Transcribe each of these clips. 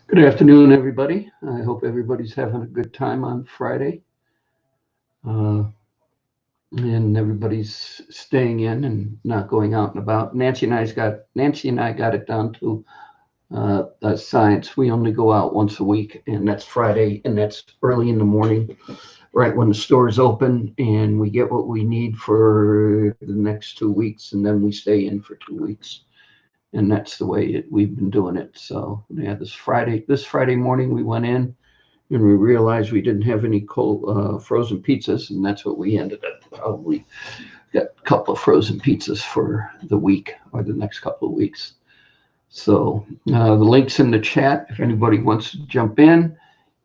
Good afternoon, everybody. I hope everybody's having a good time on Friday, uh, and everybody's staying in and not going out and about. Nancy and I got it down to science. We only go out once a week, and that's Friday, and that's early in the morning, right when the stores open, and we get what we need for the next 2 weeks, and then we stay in for 2 weeks. And that's the way we've been doing it. So yeah, this Friday morning we went in and we realized we didn't have any cold frozen pizzas, and that's what we ended up probably got a couple of frozen pizzas for the week or the next couple of weeks. So the link's in the chat if anybody wants to jump in.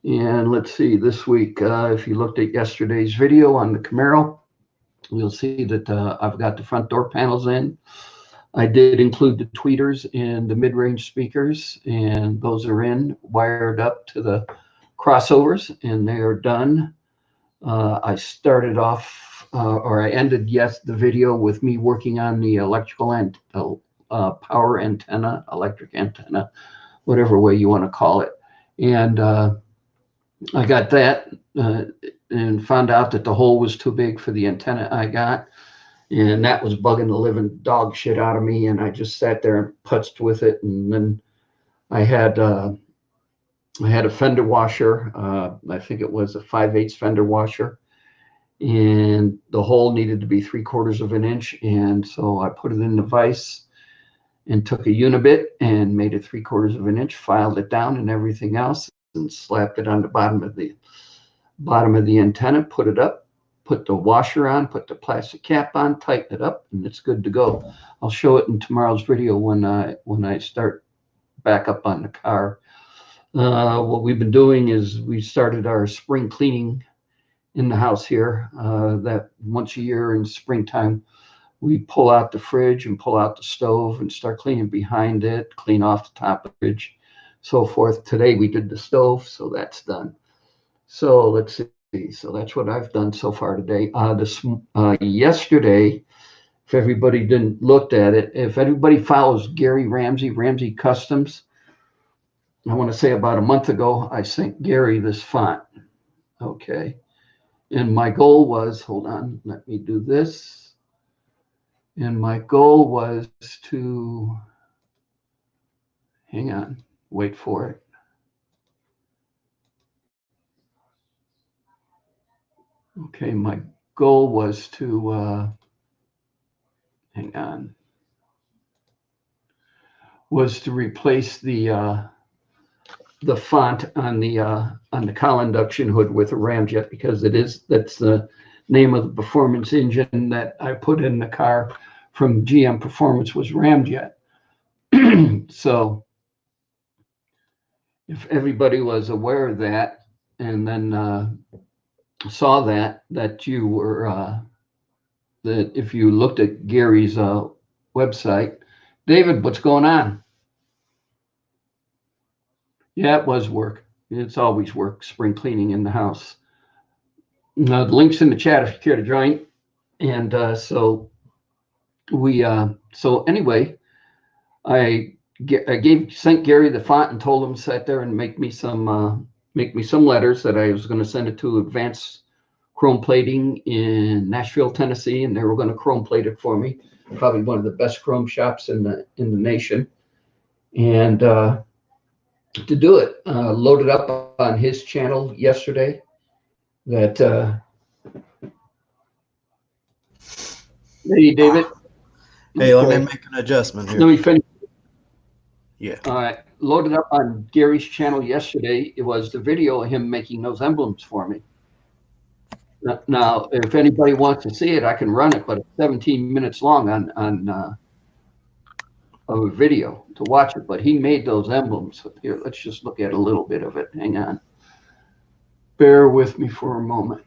And let's see, this week, if you looked at yesterday's video on the Camaro, you'll see that I've got the front door panels in. I did include the tweeters and the mid-range speakers, and those are in, wired up to the crossovers, and they are done. I started off, or I ended the video with me working on the electrical and power antenna, electric antenna, whatever way you want to call it. And I got that and found out that the hole was too big for the antenna I got. And that was bugging the living dog shit out of me. And I just sat there and putzed with it. And then I had a fender washer. I think it was a 5/8 fender washer. And the hole needed to be 3/4 of an inch. And so I put it in the vise and took a unibit and made it 3/4 of an inch, filed it down and everything else, and slapped it on the bottom of the antenna, put it up, put the washer on, put the plastic cap on, tighten it up, and it's good to go. I'll show it in tomorrow's video when I start back up on the car. What we've been doing is we started our spring cleaning in the house here. That once a year in springtime, we pull out the fridge and pull out the stove and start cleaning behind it, clean off the top of the fridge, so forth. Today we did the stove, so that's done. So let's see. So that's what I've done so far today. Yesterday, if everybody didn't looked at it, if everybody follows Gary Ramsey Customs, I want to say about a month ago, I sent Gary this font. Okay. And my goal was, hold on, let me do this. And my goal was to, hang on, wait for it. Okay, my goal was to, hang on, was to replace the font on the collar induction hood with a ramjet, because that's the name of the performance engine that I put in the car from GM Performance was ramjet. So if everybody was aware of that and then saw that you were that if you looked at Gary's website, David, what's going on? Yeah, it was work. It's always work, spring cleaning in the house. The link's in the chat if you care to join. And so anyway, I sent Gary the font and told him to sit there and make me some letters that I was going to send it to Advanced Chrome Plating in Nashville, Tennessee, and they were going to chrome plate it for me. Probably one of the best chrome shops in the nation. And to do it, loaded up on his channel yesterday. That hey, David. Hey, let me make an adjustment here. Let me finish. Yeah. All right. Loaded up on Gary's channel yesterday. It was the video of him making those emblems for me. Now, if anybody wants to see it, I can run it, but it's 17 minutes long on a video to watch it. But he made those emblems. Here, let's just look at a little bit of it. Hang on. Bear with me for a moment.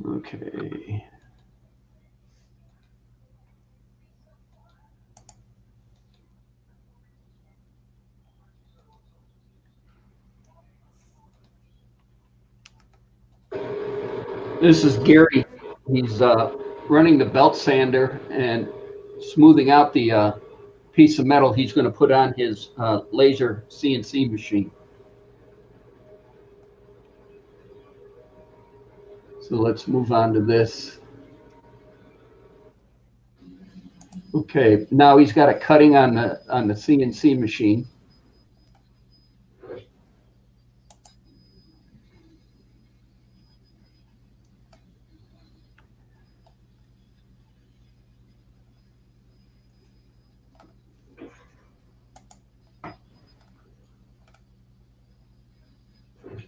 Okay. This is Gary. He's running the belt sander and smoothing out the piece of metal he's going to put on his laser CNC machine. So let's move on to this. Okay, now he's got a cutting on the CNC machine.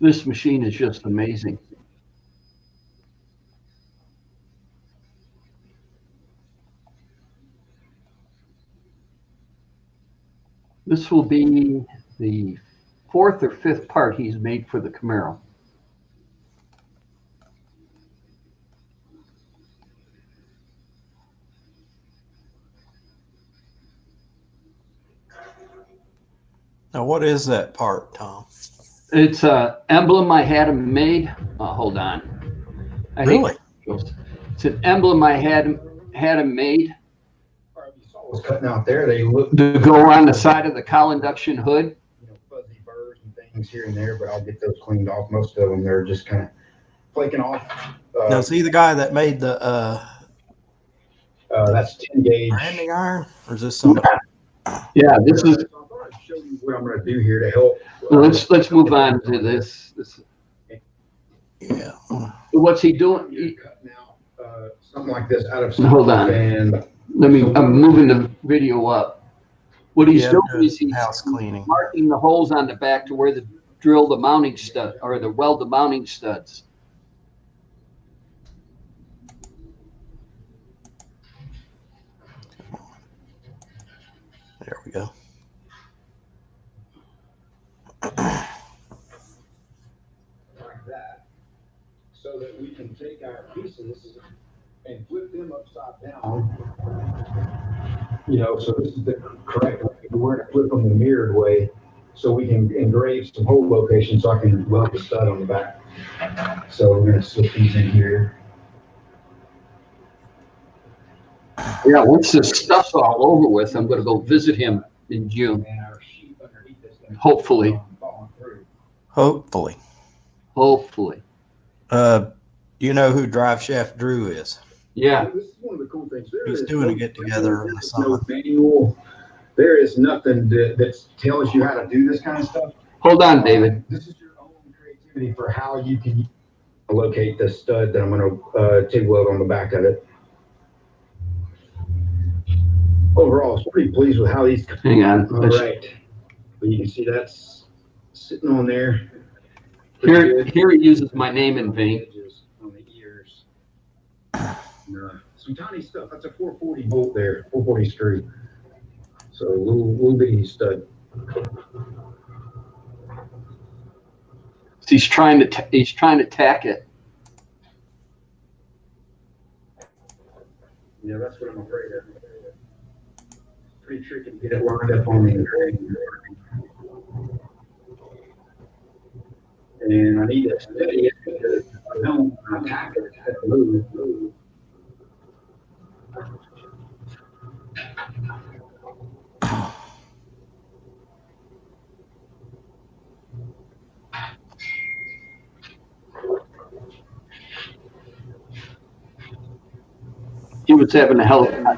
This machine is just amazing. This will be the 4th or 5th part he's made for the Camaro. Now, what is that part, Tom? It's an emblem I had him made. Hold on. Really? It's an emblem I had him made. Was cutting out there. They look to go on the side of the cowl induction hood. Fuzzy burrs and things here and there, but I'll get those cleaned off. Most of them, they're just kind of flaking off. Now, is he the guy that made the that's 10 gauge branding iron, or is this somebody? Yeah, this is. I thought I'd show you what I'm going to do here to help. Let's move on to this. Yeah. What's he doing? Cutting out something like this out of. Hold on. And I'm moving the video up. What he's doing is he's house cleaning, marking the holes on the back to where the drill the mounting stud or the weld the mounting studs. There we go. like that, so that we can take our pieces and flip them upside down. So this is the correct way. We're going to flip them the mirrored way so we can engrave some hole locations so I can weld the stud on the back. So we're going to slip these in here. Yeah, once this stuff's all over with, I'm going to go visit him in June. And our sheet underneath is going to Hopefully. Hopefully. You know who Drive Shaft Drew is? Yeah. This is one of the cool things. He's doing a get-together in the summer. No manual. There is nothing that tells you how to do this kind of stuff. Hold on, David. This is your own creativity for how you can locate the stud that I'm going to TIG weld on the back of it. Overall, I was pretty pleased with how these. Hang on. All right. But you can see that's sitting on there. Here he uses my name in vain. On the ears. Some tiny stuff. That's a 440 bolt there, 440 screw. So a little bitty stud. He's trying to tack it. Yeah, that's what I'm afraid of. Pretty tricky to get it lined up on the engraving. And I need to steady it because I don't want to tack it to move. He was having a hell of a time.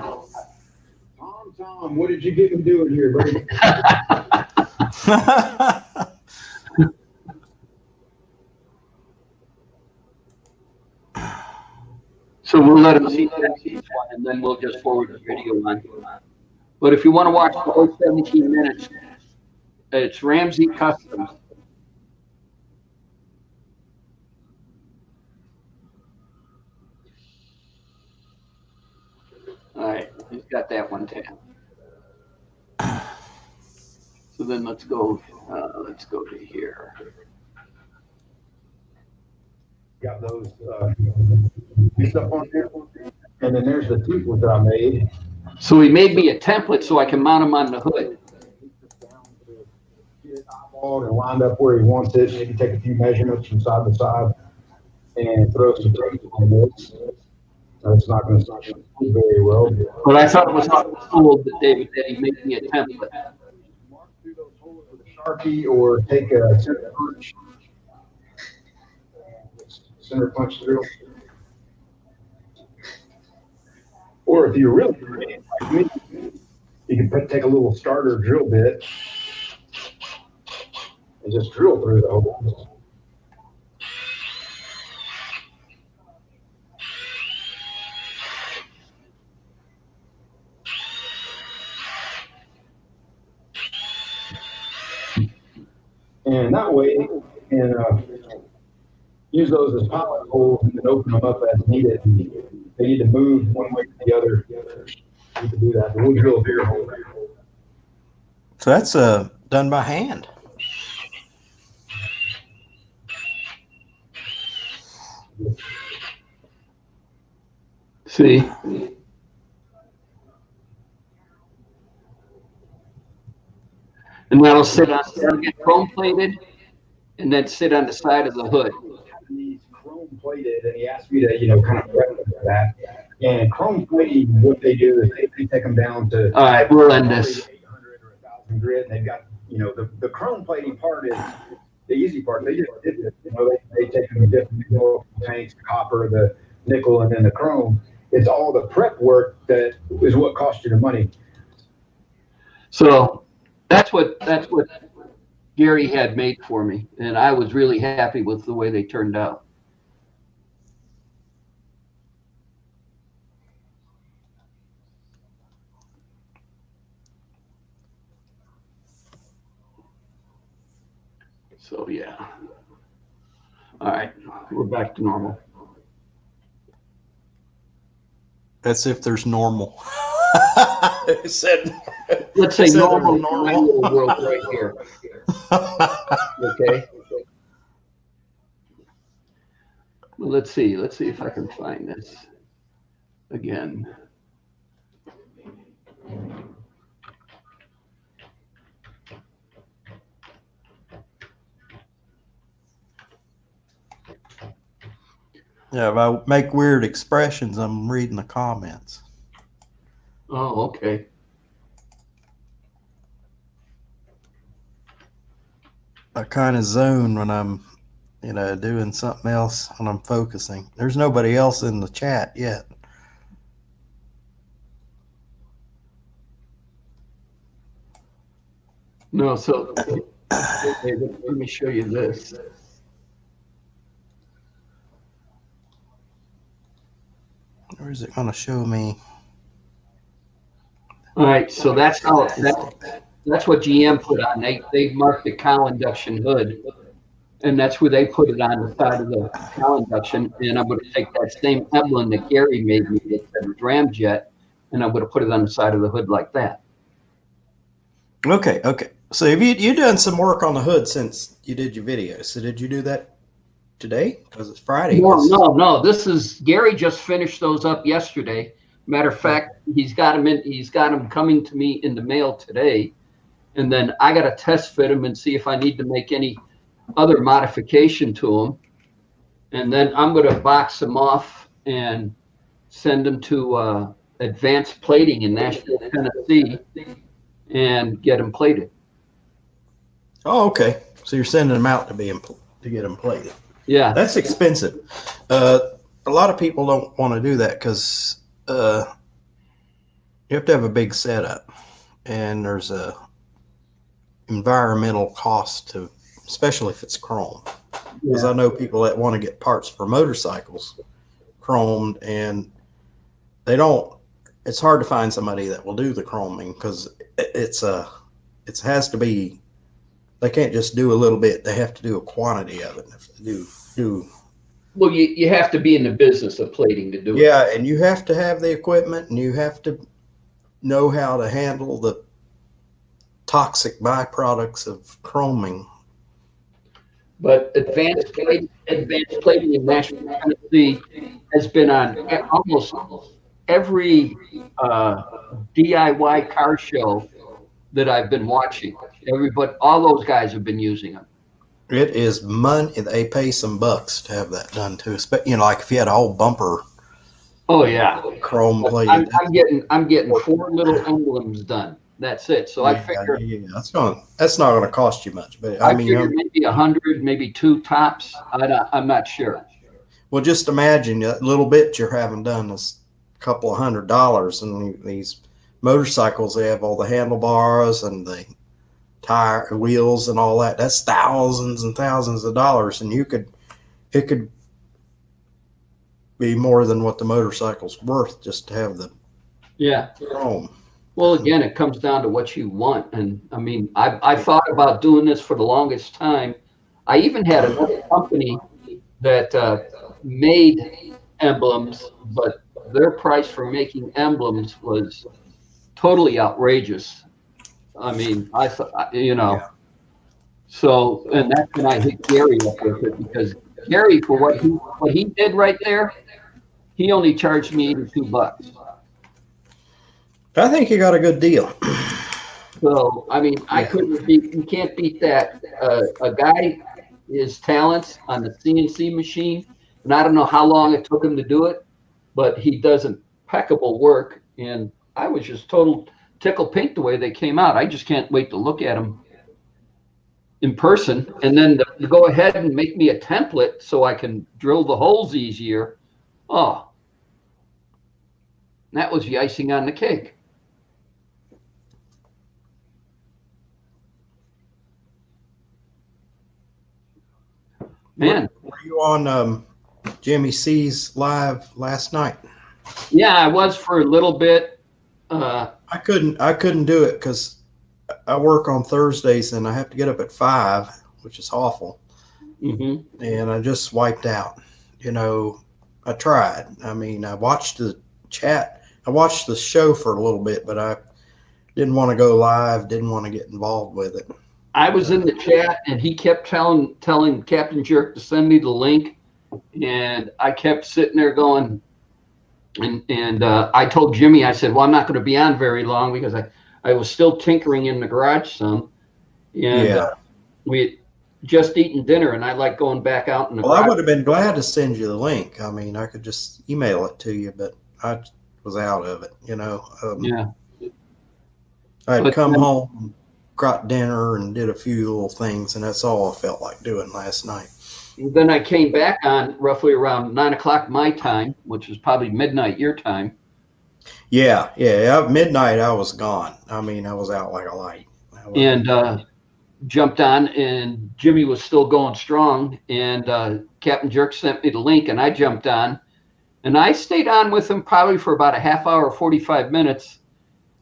Tom, what did you get him doing here, buddy? So we'll let him see each one, and then we'll just forward the video on. But if you want to watch the whole 17 minutes, it's Ramsey Customs. All right, he's got that one tapped. So then let's go to here. Got those stuff on there. And then there's the teeth that I made. So he made me a template so I can mount them on the hood. Get it eyeballed and lined up where he wants it. Maybe take a few measurements from side to side. and throw some tape on this. It's not going to do very well. But I thought it was cool that David that he made me a template. Mark through those holes with a Sharpie or take a center punch through. Or if you're really creative like me, you can take a little starter drill bit and just drill through the hole. And that way, you can use those as pilot holes and then open them up as needed. And they need to move one way or the other. You can do that. But we'll drill a bigger hole. So that's done by hand. See? And that'll that'll get chrome plated and then sit on the side of the hood. These chrome plated, and he asked me to, kind of prep for that. And chrome plating, what they do is they take them down to. All right, we'll end this. 800 or 1,000 grit, and they've got, the chrome plating part is the easy part. They just dip it. They take them different tanks, copper, the nickel, and then the chrome. It's all the prep work that is what costs you the money. So that's what Gary had made for me, and I was really happy with the way they turned out. So yeah. All right, we're back to normal. That's if there's normal. It said, let's say normal in normal. my little world right here. Okay. Well, let's see if I can find this again. Yeah, if I make weird expressions, I'm reading the comments. Oh, okay. I kind of zone when I'm, doing something else when I'm focusing. There's nobody else in the chat yet. No, so okay, let me show you this. Or is it going to show me? All right, so that's what GM put on. They marked the cow induction hood, and that's where they put it on the side of the cow induction. And I'm going to take that same emblem that Gary made me that said Ramjet, and I'm going to put it on the side of the hood like that. Okay. So have you done some work on the hood since you did your video? So did you do that today? Because it's Friday. No. This is Gary just finished those up yesterday. Matter of fact, he's got them coming to me in the mail today, and then I got to test fit them and see if I need to make any other modification to them, and then I'm going to box them off and send them to Advanced Plating in Nashville, Tennessee, and get them plated. Oh, okay. So you're sending them out to get them plated. Yeah, that's expensive. A lot of people don't want to do that because you have to have a big setup, and there's a environmental cost to, especially if it's chrome. Because I know people that want to get parts for motorcycles chromed, and it's hard to find somebody that will do the chroming because it has to be, they can't just do a little bit, they have to do a quantity of it. If they do well, you have to be in the business of plating to do it. Yeah, and you have to have the equipment, and you have to know how to handle the toxic byproducts of chroming. But Advanced Plating in Nashville, Tennessee has been on almost every DIY car show that I've been watching. All those guys have been using them. It is money. They pay some bucks to have that done too. Like if you had a whole bumper Oh yeah. chrome But plated. I'm getting 4 little emblems done. That's it. So I figure That's not gonna cost you much, but I figure maybe 100, maybe 2 tops. I'm not sure. well, just imagine that little bit you're having done is a couple of $100, and these motorcycles, they have all the handlebars and the tire wheels and all that. That's thousands and thousands of dollars, and it could be more than what the motorcycle's worth just to have the chrome. Well, again, it comes down to what you want. And I mean, I thought about doing this for the longest time. I even had another company that made emblems, but their price for making emblems was totally outrageous. I mean, I thought, so, and that's when I hit Gary up with it, because Gary, for what he did right there, he only charged me $82. I think you got a good deal. So, I mean, you can't beat that. A guy, his talents on the CNC machine, and I don't know how long it took him to do it, but he does impeccable work. And I was just total tickle pink the way they came out. I just can't wait to look at them in person. And then to go ahead and make me a template so I can drill the holes easier. Oh, that was the icing on the cake. Man, were you on Jimmy C's live last night? Yeah, I was for a little bit. I couldn't do it because I work on Thursdays and I have to get up at 5, which is awful. Mm-hmm. And I just wiped out. I tried. I mean, I watched the chat. I watched the show for a little bit, but I didn't want to go live. Didn't want to get involved with it. I was in the chat, and he kept telling Captain Jerk to send me the link, and I kept sitting there going, and I told Jimmy, I said, well, I'm not going to be on very long because I was still tinkering in the garage some, and we had just eaten dinner, and I like going back out in the garage. I would have been glad to send you the link. I mean, I could just email it to you, but I was out of it, I'd come home, got dinner, and did a few little things, and that's all I felt like doing last night. Then I came back on roughly around 9 o'clock my time, which was probably midnight your time. Yeah. Midnight, I was gone. I mean, I was out like a light. And jumped on, and Jimmy was still going strong. And Captain Jerk sent me the link, and I jumped on. And I stayed on with him probably for about a half hour, 45 minutes.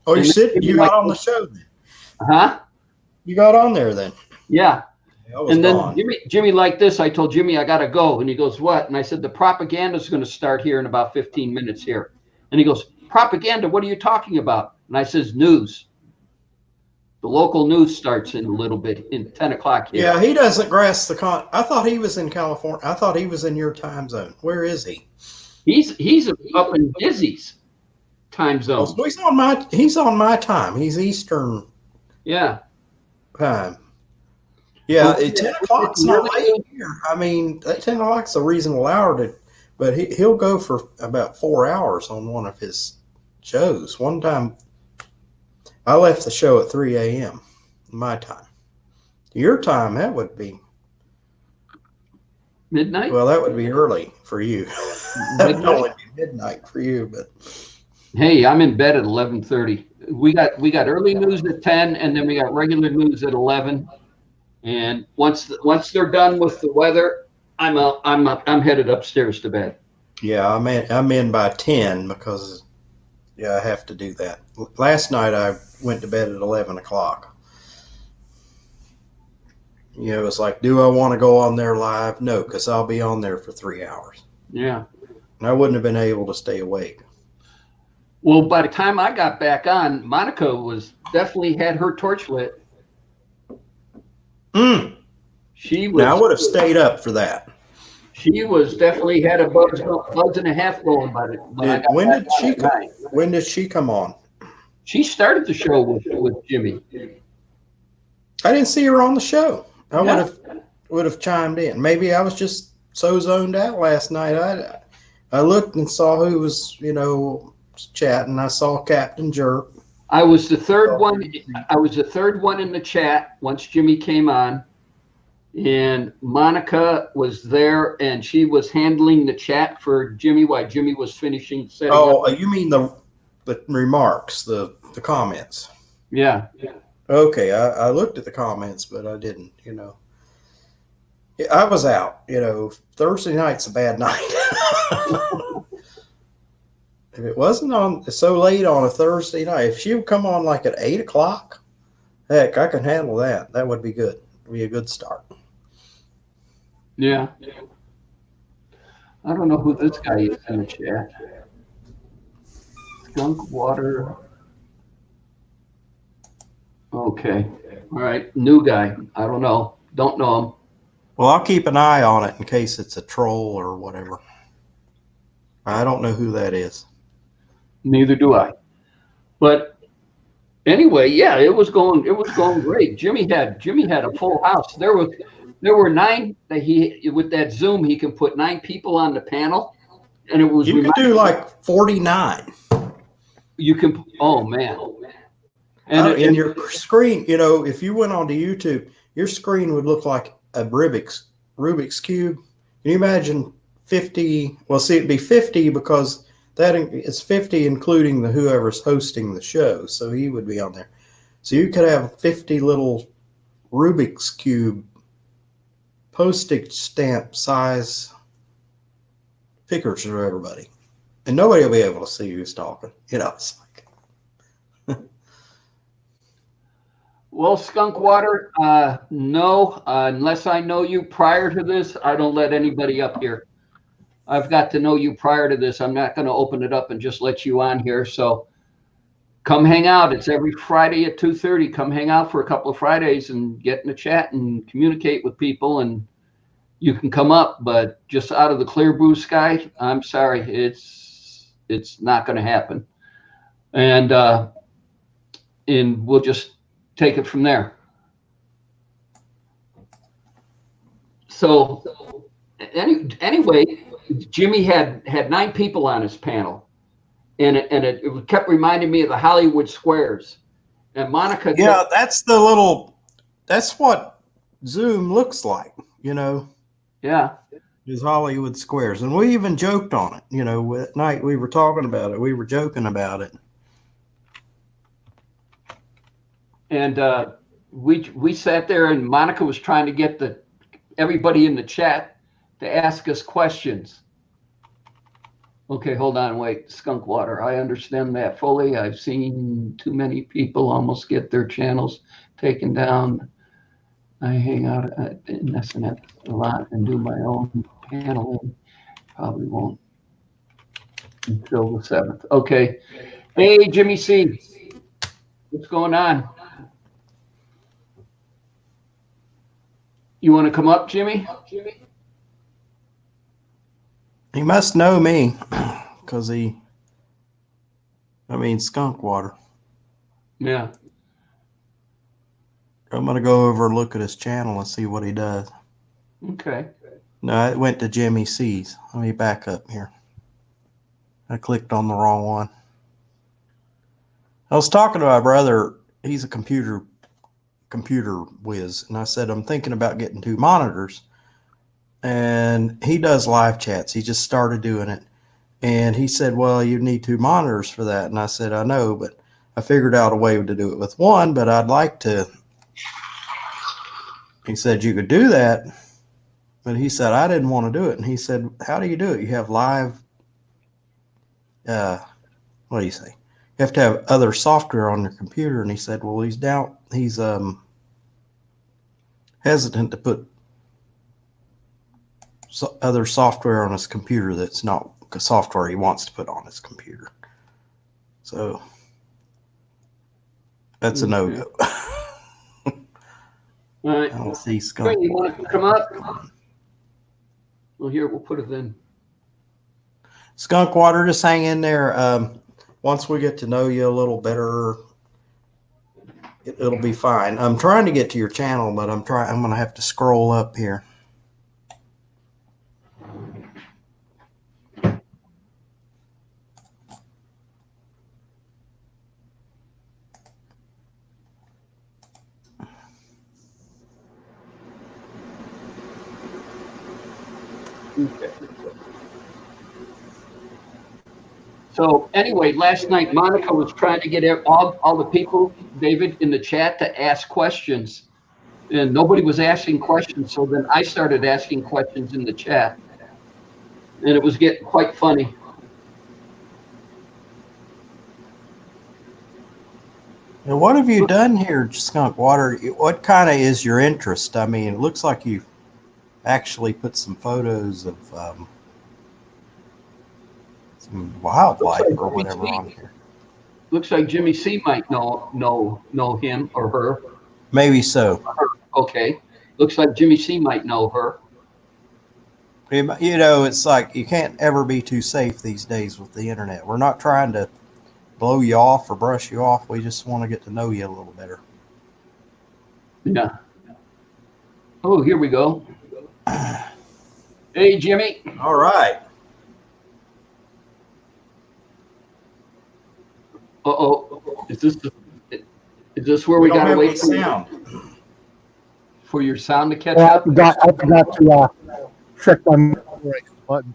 Oh, you got on the show then? Huh? You got on there then? Yeah. And then Jimmy like this, I told Jimmy, I got to go. And he goes, what? And I said, the propaganda is going to start here in about 15 minutes here. And he goes, propaganda? What are you talking about? And I says, news. The local news starts in a little bit, in 10 o'clock here. Yeah, he doesn't grasp the I thought he was in California. I thought he was in your time zone. Where is he? He's up in Dizzy's time zone. Oh, so he's on my time. He's Eastern. Yeah. Time. Yeah, 10 o'clock's not late here. I mean, 10 o'clock's a reasonable hour but he'll go for about 4 hours on one of his shows. One time, I left the show at 3 a.m. my time. Your time, that would be midnight. Well, that would be early for you. That would only be midnight for you, but hey, I'm in bed at 11:30. We got early news at 10, and then we got regular news at 11. And once they're done with the weather, I'm headed upstairs to bed. Yeah, I'm in by 10 because I have to do that. Last night I went to bed at 11 o'clock. It's like, do I want to go on there live? No, because I'll be on there for 3 hours. Yeah. And I wouldn't have been able to stay awake. Well, by the time I got back on, Monica was definitely had her torch lit. She was. Now I would have stayed up for that. She was definitely had a buzz and a half going by it. When did she come on? She started the show with Jimmy. I didn't see her on the show. I would have. would have chimed in. Maybe I was just so zoned out last night. I looked and saw who was, chatting. I saw Captain Jerk. I was the third one. I was the third one in the chat once Jimmy came on, and Monica was there, and she was handling the chat for Jimmy while Jimmy was finishing setting up. Oh, you mean the remarks, the comments? Yeah. Okay, I looked at the comments, but I didn't. I was out. Thursday night's a bad night. If it wasn't on so late on a Thursday night, if she would come on like at 8 o'clock, heck, I can handle that. That would be good. It'd be a good start. Yeah. I don't know who this guy is in the chat. Skunk Water. Okay. All right. New guy. I don't know. Don't know him. Well, I'll keep an eye on it in case it's a troll or whatever. I don't know who that is. Neither do I. But anyway, yeah, it was going great. Jimmy had a full house. There were 9 that with that Zoom he can put 9 people on the panel, and it was you could do like 49. You can. Oh man. And in your screen, if you went onto YouTube, your screen would look like a Rubik's cube. Can you imagine 50? Well, see, it'd be 50 because it's 50 including whoever's hosting the show, so he would be on there. So you could have 50 little Rubik's cube postage stamp size pictures of everybody, and nobody will be able to see who's talking. It's like. Well, Skunk Water, no, unless I know you prior to this, I don't let anybody up here. I've got to know you prior to this. I'm not going to open it up and just let you on here. So come hang out. It's every Friday at 2:30. Come hang out for a couple of Fridays and get in the chat and communicate with people, and you can come up. But just out of the clear blue sky, I'm sorry, it's not going to happen. And we'll just take it from there. So anyway, Jimmy had 9 people on his panel, and it kept reminding me of the Hollywood Squares. And Monica. Yeah, that's what Zoom looks like, Yeah. Is Hollywood Squares. And we even joked on it, at night we were talking about it. We were joking about it. And we sat there, and Monica was trying to get everybody in the chat to ask us questions. Okay, hold on, wait. Skunk Water, I understand that fully. I've seen too many people almost get their channels taken down. I hang out in SNF a lot and do my own paneling. Probably won't until the 7th. Okay. Hey, Jimmy C. What's going on? You want to come up, Jimmy? He must know me because Skunk Water. Yeah. I'm going to go over and look at his channel and see what he does. Okay. No, it went to Jimmy C's. Let me back up here. I clicked on the wrong one. I was talking to my brother. He's a computer whiz. And I said, I'm thinking about getting 2 monitors. And he does live chats. He just started doing it. And he said, well, you need 2 monitors for that. And I said, I know, but I figured out a way to do it with one, but I'd like to. He said, you could do that. But he said, I didn't want to do it. And he said, how do you do it? You have live, what do you say? You have to have other software on your computer. And he said, well, he's hesitant to put other software on his computer that's not software he wants to put on his computer. So that's a no-go. All right. I don't see Skunk. You want to come up? Well, here, we'll put it in. Skunk Water, just hang in there. Once we get to know you a little better, It'll be fine. I'm trying to get to your channel, but I'm going to have to scroll up here. Okay. So anyway, last night Monica was trying to get all the people, David, in the chat to ask questions, and nobody was asking questions. So then I started asking questions in the chat, and it was getting quite funny. Now, what have you done here, Skunk Water? What kind of is your interest? I mean, it looks like you actually put some photos of some wildlife or whatever on here. Looks like Jimmy C might know him or her. Maybe so. Okay. Looks like Jimmy C might know her. You know, it's like you can't ever be too safe these days with the internet. We're not trying to blow you off or brush you off. We just want to get to know you a little better. Yeah. Oh, here we go. Hey, Jimmy. All right. Uh-oh. Is this where we got to wait for your sound to catch up? I forgot to check my button.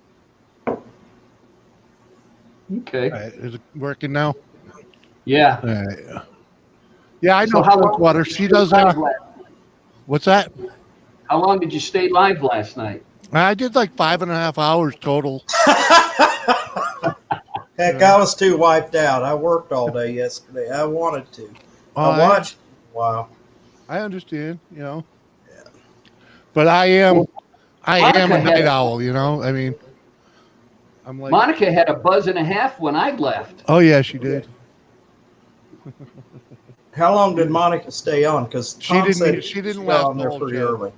Okay. All right, is it working now? Yeah. All right. Yeah, I know. So how long Water. She does. What's that? How long did you stay live last night? I did like 5.5 hours total. Heck, I was too wiped out. I worked all day yesterday. I wanted to. I watched. Wow. I understand, you know. Yeah. But I am a night owl, you know. I mean, I'm like Monica had a buzz and a half when I left. Oh yeah, she did. How long did Monica stay on? Because she didn't last on there pretty early.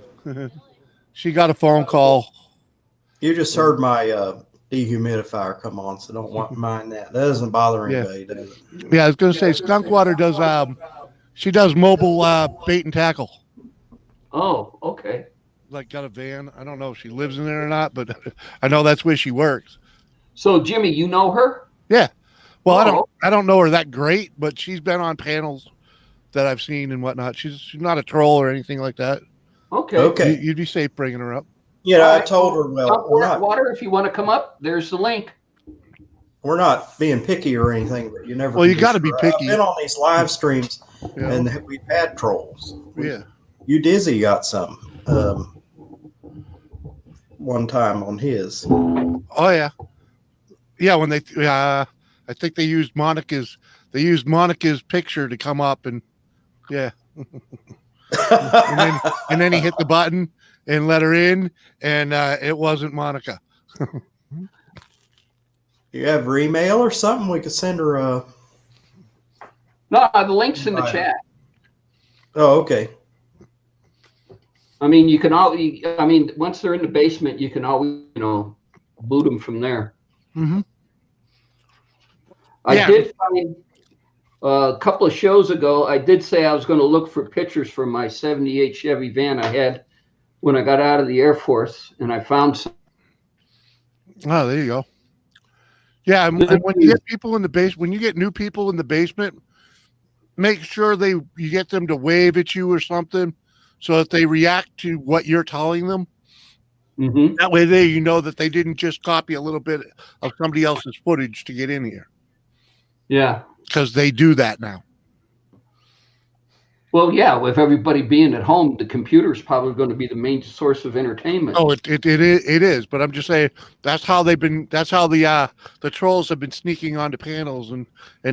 She got a phone call. You just heard my dehumidifier come on, so don't mind that. That doesn't bother anybody, does it? Yeah, I was going to say Skunk Water does. She does mobile bait and tackle. Oh, okay. Like got a van. I don't know if she lives in there or not, but I know that's where she works. So Jimmy, you know her? Yeah. Well, I don't know her that great, but she's been on panels that I've seen and whatnot. She's not a troll or anything like that. Okay. You'd be safe bringing her up. Yeah, I told her. Well, Water. If you want to come up, there's the link. We're not being picky or anything, but you never. Well, you got to be picky. I've been on these live streams, and we've had trolls. Yeah. You Dizzy got some one time on his. Oh yeah, yeah. When they, I think they used Monica's picture to come up, and yeah. and then he hit the button and let her in, and it wasn't Monica. You have her email or something? We could send her a. No, the link's in the chat. Oh, okay. I mean, you can always. I mean, once they're in the basement, you can always, boot them from there. Mm-hmm. I did find a couple of shows ago. I did say I was going to look for pictures from my '78 Chevy van I had when I got out of the Air Force, and I found some. Oh, there you go. Yeah, and when you get people in the base, when you get new people in the basement, make sure you get them to wave at you or something, so that they react to what you're telling them. Mm-hmm. That way, you know that they didn't just copy a little bit of somebody else's footage to get in here. Yeah, because they do that now. Well, yeah, with everybody being at home, the computer is probably going to be the main source of entertainment. Oh, it is. But I'm just saying that's how the trolls have been sneaking onto panels and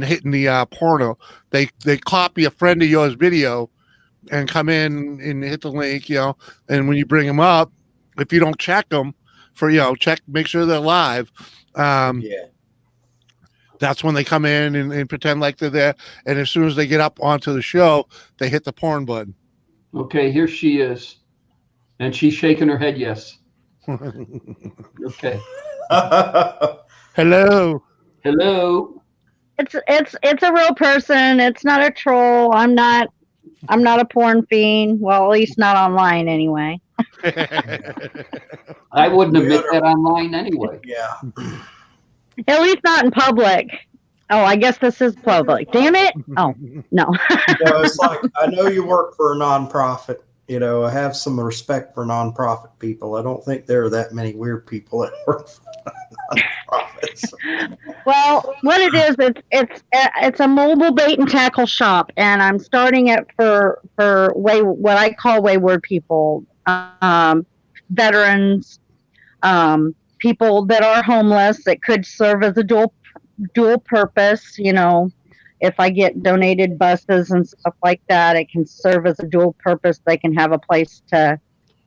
hitting the porno. They copy a friend of yours video and come in and hit the link, and when you bring them up, if you don't check them for, make sure they're live. That's when they come in and pretend like they're there. And as soon as they get up onto the show, they hit the porn button. Okay, here she is. And she's shaking her head yes. Okay. Hello. Hello. It's a real person. It's not a troll. I'm not I'm not a porn fiend. Well, at least not online anyway. I wouldn't We admit gotta- that online anyway. Yeah. At least not in public. Oh, I guess this is public. Damn it. Oh, no. It's like, I know you work for a nonprofit. I have some respect for nonprofit people. I don't think there are that many weird people that work for nonprofits. Well, what it is, it's a mobile bait and tackle shop, and I'm starting it for what I call wayward people, veterans, people that are homeless that could serve as a dual purpose. If I get donated buses and stuff like that, it can serve as a dual purpose. They can have a place to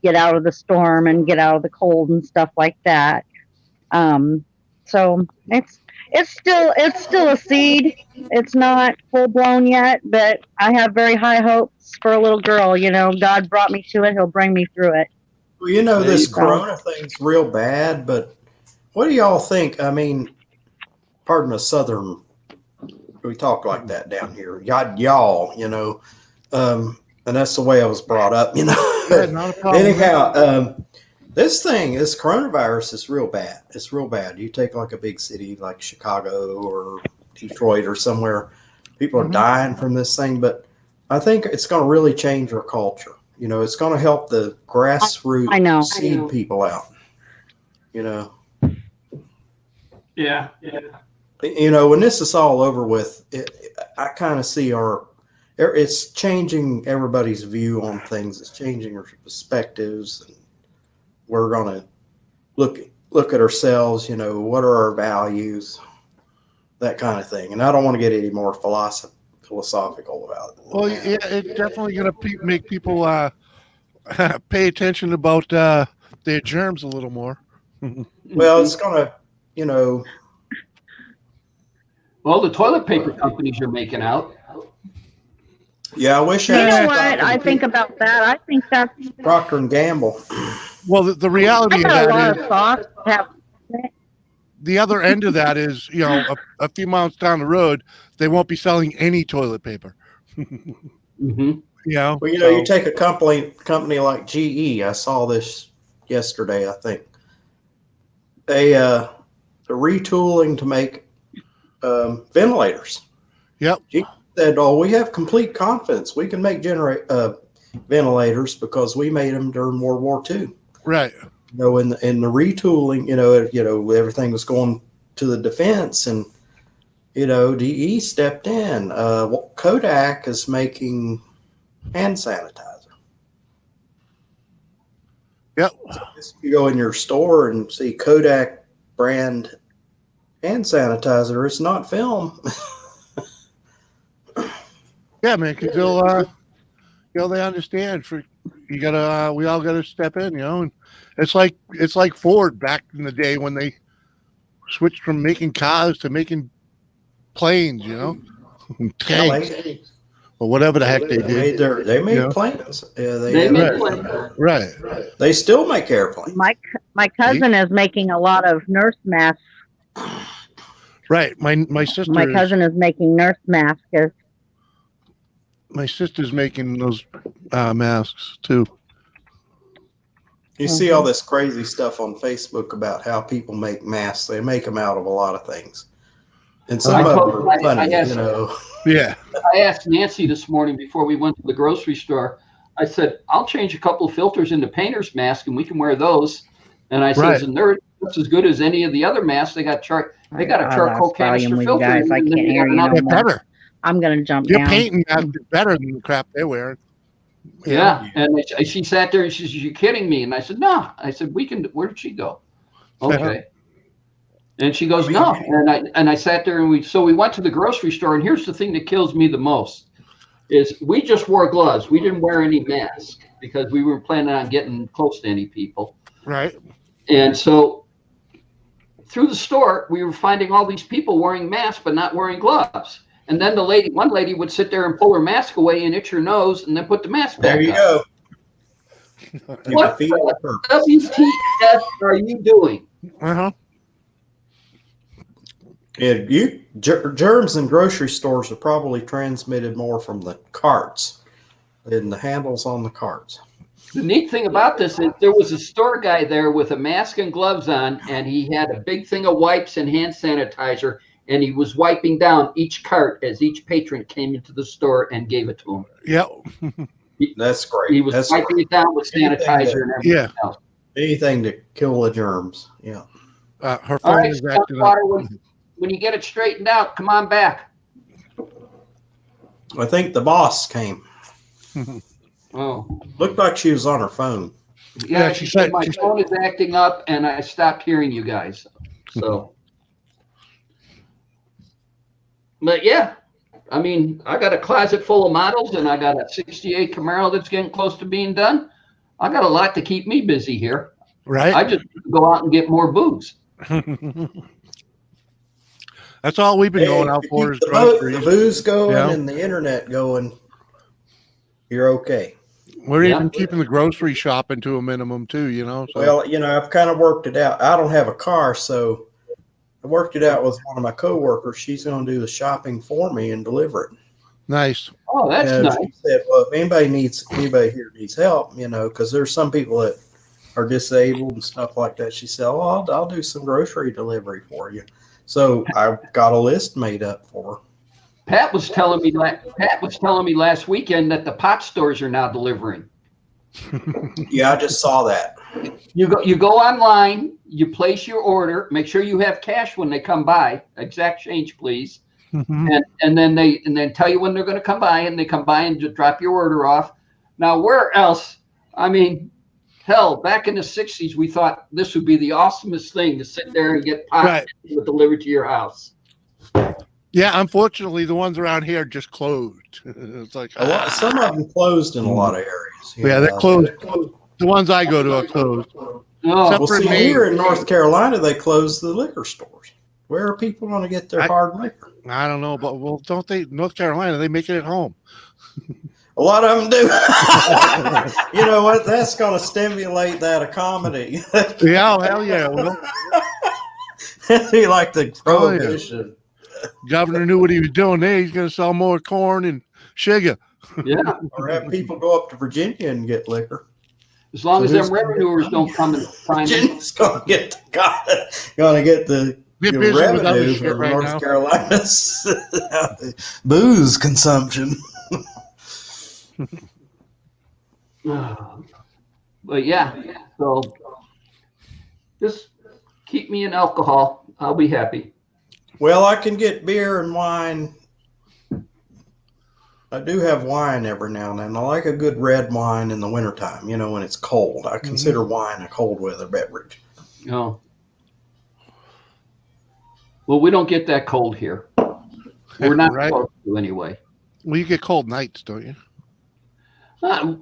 get out of the storm and get out of the cold and stuff like that. So it's still a seed. It's not full blown yet, but I have very high hopes for a little girl. God brought me to it. He'll bring me through it. Well, this you go. Corona thing's real bad, but what do y'all think? I mean, pardon the Southern, we talk like that down here. Y'all, and that's the way I was brought up, Yeah, not a problem. Anyhow, this coronavirus is real bad. It's real bad. You take like a big city like Chicago or Detroit or somewhere, people are dying from this thing, but I think it's going to really change our culture. It's going to help the grassroots seed people out. Yeah. When this is all over with, I kind of see it's changing everybody's view on things. It's changing our perspectives, and we're going to look at ourselves. What are our values, that kind of thing. And I don't want to get any more philosophical about it. Well, yeah, it's definitely going to make people pay attention about their germs a little more. Well, it's going to, Well, the toilet paper companies are making out. yeah, I wish I You had know stock what in I think about that? I think that's Procter and Gamble. Well, the reality I of got a lot that of is thoughts. the other end of that is, a few miles down the road, they won't be selling any toilet paper. Mm-hmm. Well, you take a company like GE. I saw this yesterday, I think. They're retooling to make ventilators. Yep. GE said, "Oh, we have complete confidence. We can make ventilators because we made them during World War II." Right. In the retooling, everything was going to the defense, and GE stepped in. Kodak is making hand sanitizer. Yep. So you go in your store and see Kodak brand hand sanitizer. It's not film. Yeah, man, because they understand. We all gotta step in, and it's like Ford back in the day when they switched from making cars to making planes, tanks, or whatever the heck they did. They made Yeah. planes. Yeah, They make Right. planes. Right. They still make airplanes. My cousin is making a lot of nurse masks. Right. My sister. My cousin is making nurse masks. My sister's making those masks too. You see all this crazy stuff on Facebook about how people make masks. They make them out of a lot of things, and some of them are funny. Yeah. I asked Nancy this morning before we went to the grocery store. I said, "I'll change a couple of filters into painter's mask, and we can wear those." And I said, "And they're just as good as any of the other masks. They got a charcoal canister filter. Guys, I can't hear you no They're more. better. I'm gonna jump Your down. painting masks are better than the crap they're wearing. Yeah." And she sat there and she said, "You kidding me?" And I said, "No." I said, "We can." Where did she go? Okay. And she goes, "No." And I sat there and we went to the grocery store. And here's the thing that kills me the most is we just wore gloves. We didn't wear any mask because we were planning on getting close to any people. Right. And so through the store, we were finding all these people wearing masks but not wearing gloves. And then one lady would sit there and pull her mask away and itch her nose and then put the mask back There you on. go. What the WTF are you doing? Uh-huh. Yeah, germs in grocery stores are probably transmitted more from the carts and the handles on the carts. The neat thing about this is there was a store guy there with a mask and gloves on, and he had a big thing of wipes and hand sanitizer, and he was wiping down each cart as each patron came into the store and gave it to him. Yeah. That's great. He was That's wiping great. it down with sanitizer and everything else. Anything to kill the germs. Yeah. Her All phone right, is acting up. Water, when you get it straightened out, come on back. I think the boss came. Oh, Looked like she was on her phone. yeah. She said my phone is acting up, and I stopped hearing you guys. So, but yeah, I mean, I got a closet full of models, and I got a '68 Camaro that's getting close to being done. I got a lot to keep me busy here. Right. I just go out and get more booze. That's all we've been going out for is the groceries. booze going Yeah. and the internet going. You're okay. We're even keeping the grocery shopping to a minimum too, you know. So. Well, you know, I've kind of worked it out. I don't have a car, so I worked it out with one of my coworkers. She's going to do the shopping for me and deliver it. Nice. Oh, that's And nice. she said, "Well, if anybody here needs help, you know, because there's some people that are disabled and stuff like that." She said, "Oh, I'll do some grocery delivery for you." So I got a list made up for her. Pat was telling me last weekend that the pot stores are now delivering. Yeah, I just saw that. You go online, you place your order, make sure you have cash when they come by, exact change, please. Mhm. And then tell you when they're going to come by, and they come by and just drop your order off. Now, where else? I mean, hell, back in the '60s, we thought this would be the awesomest thing to sit there and get pot delivered to your house. Yeah, unfortunately, the ones around here just closed. It's like Some of them closed in a lot of areas. Yeah, they're closed. The ones I go to are closed. Oh, well, see, here in North Carolina, they closed the liquor stores. Where are people going to get their hard liquor? I don't know, but don't they? North Carolina, they make it at home. A lot of them do. You know what? That's going to stimulate that economy. Yeah, hell yeah. Well, be like the prohibition. Governor knew what he was doing there. He's going to sell more corn and sugar. Yeah. Or have people go up to Virginia and get liquor. As long as them revenuers don't come and find it. Virginia's going to get the revenue from North Carolina's booze consumption. But yeah, so just keep me in alcohol. I'll be happy. Well, I can get beer and wine. I do have wine every now and then. I like a good red wine in the wintertime, you know, when it's cold. I consider wine a cold weather beverage. Oh. Well, we don't get that cold here. We're not supposed to anyway. Well, you get cold nights, don't you?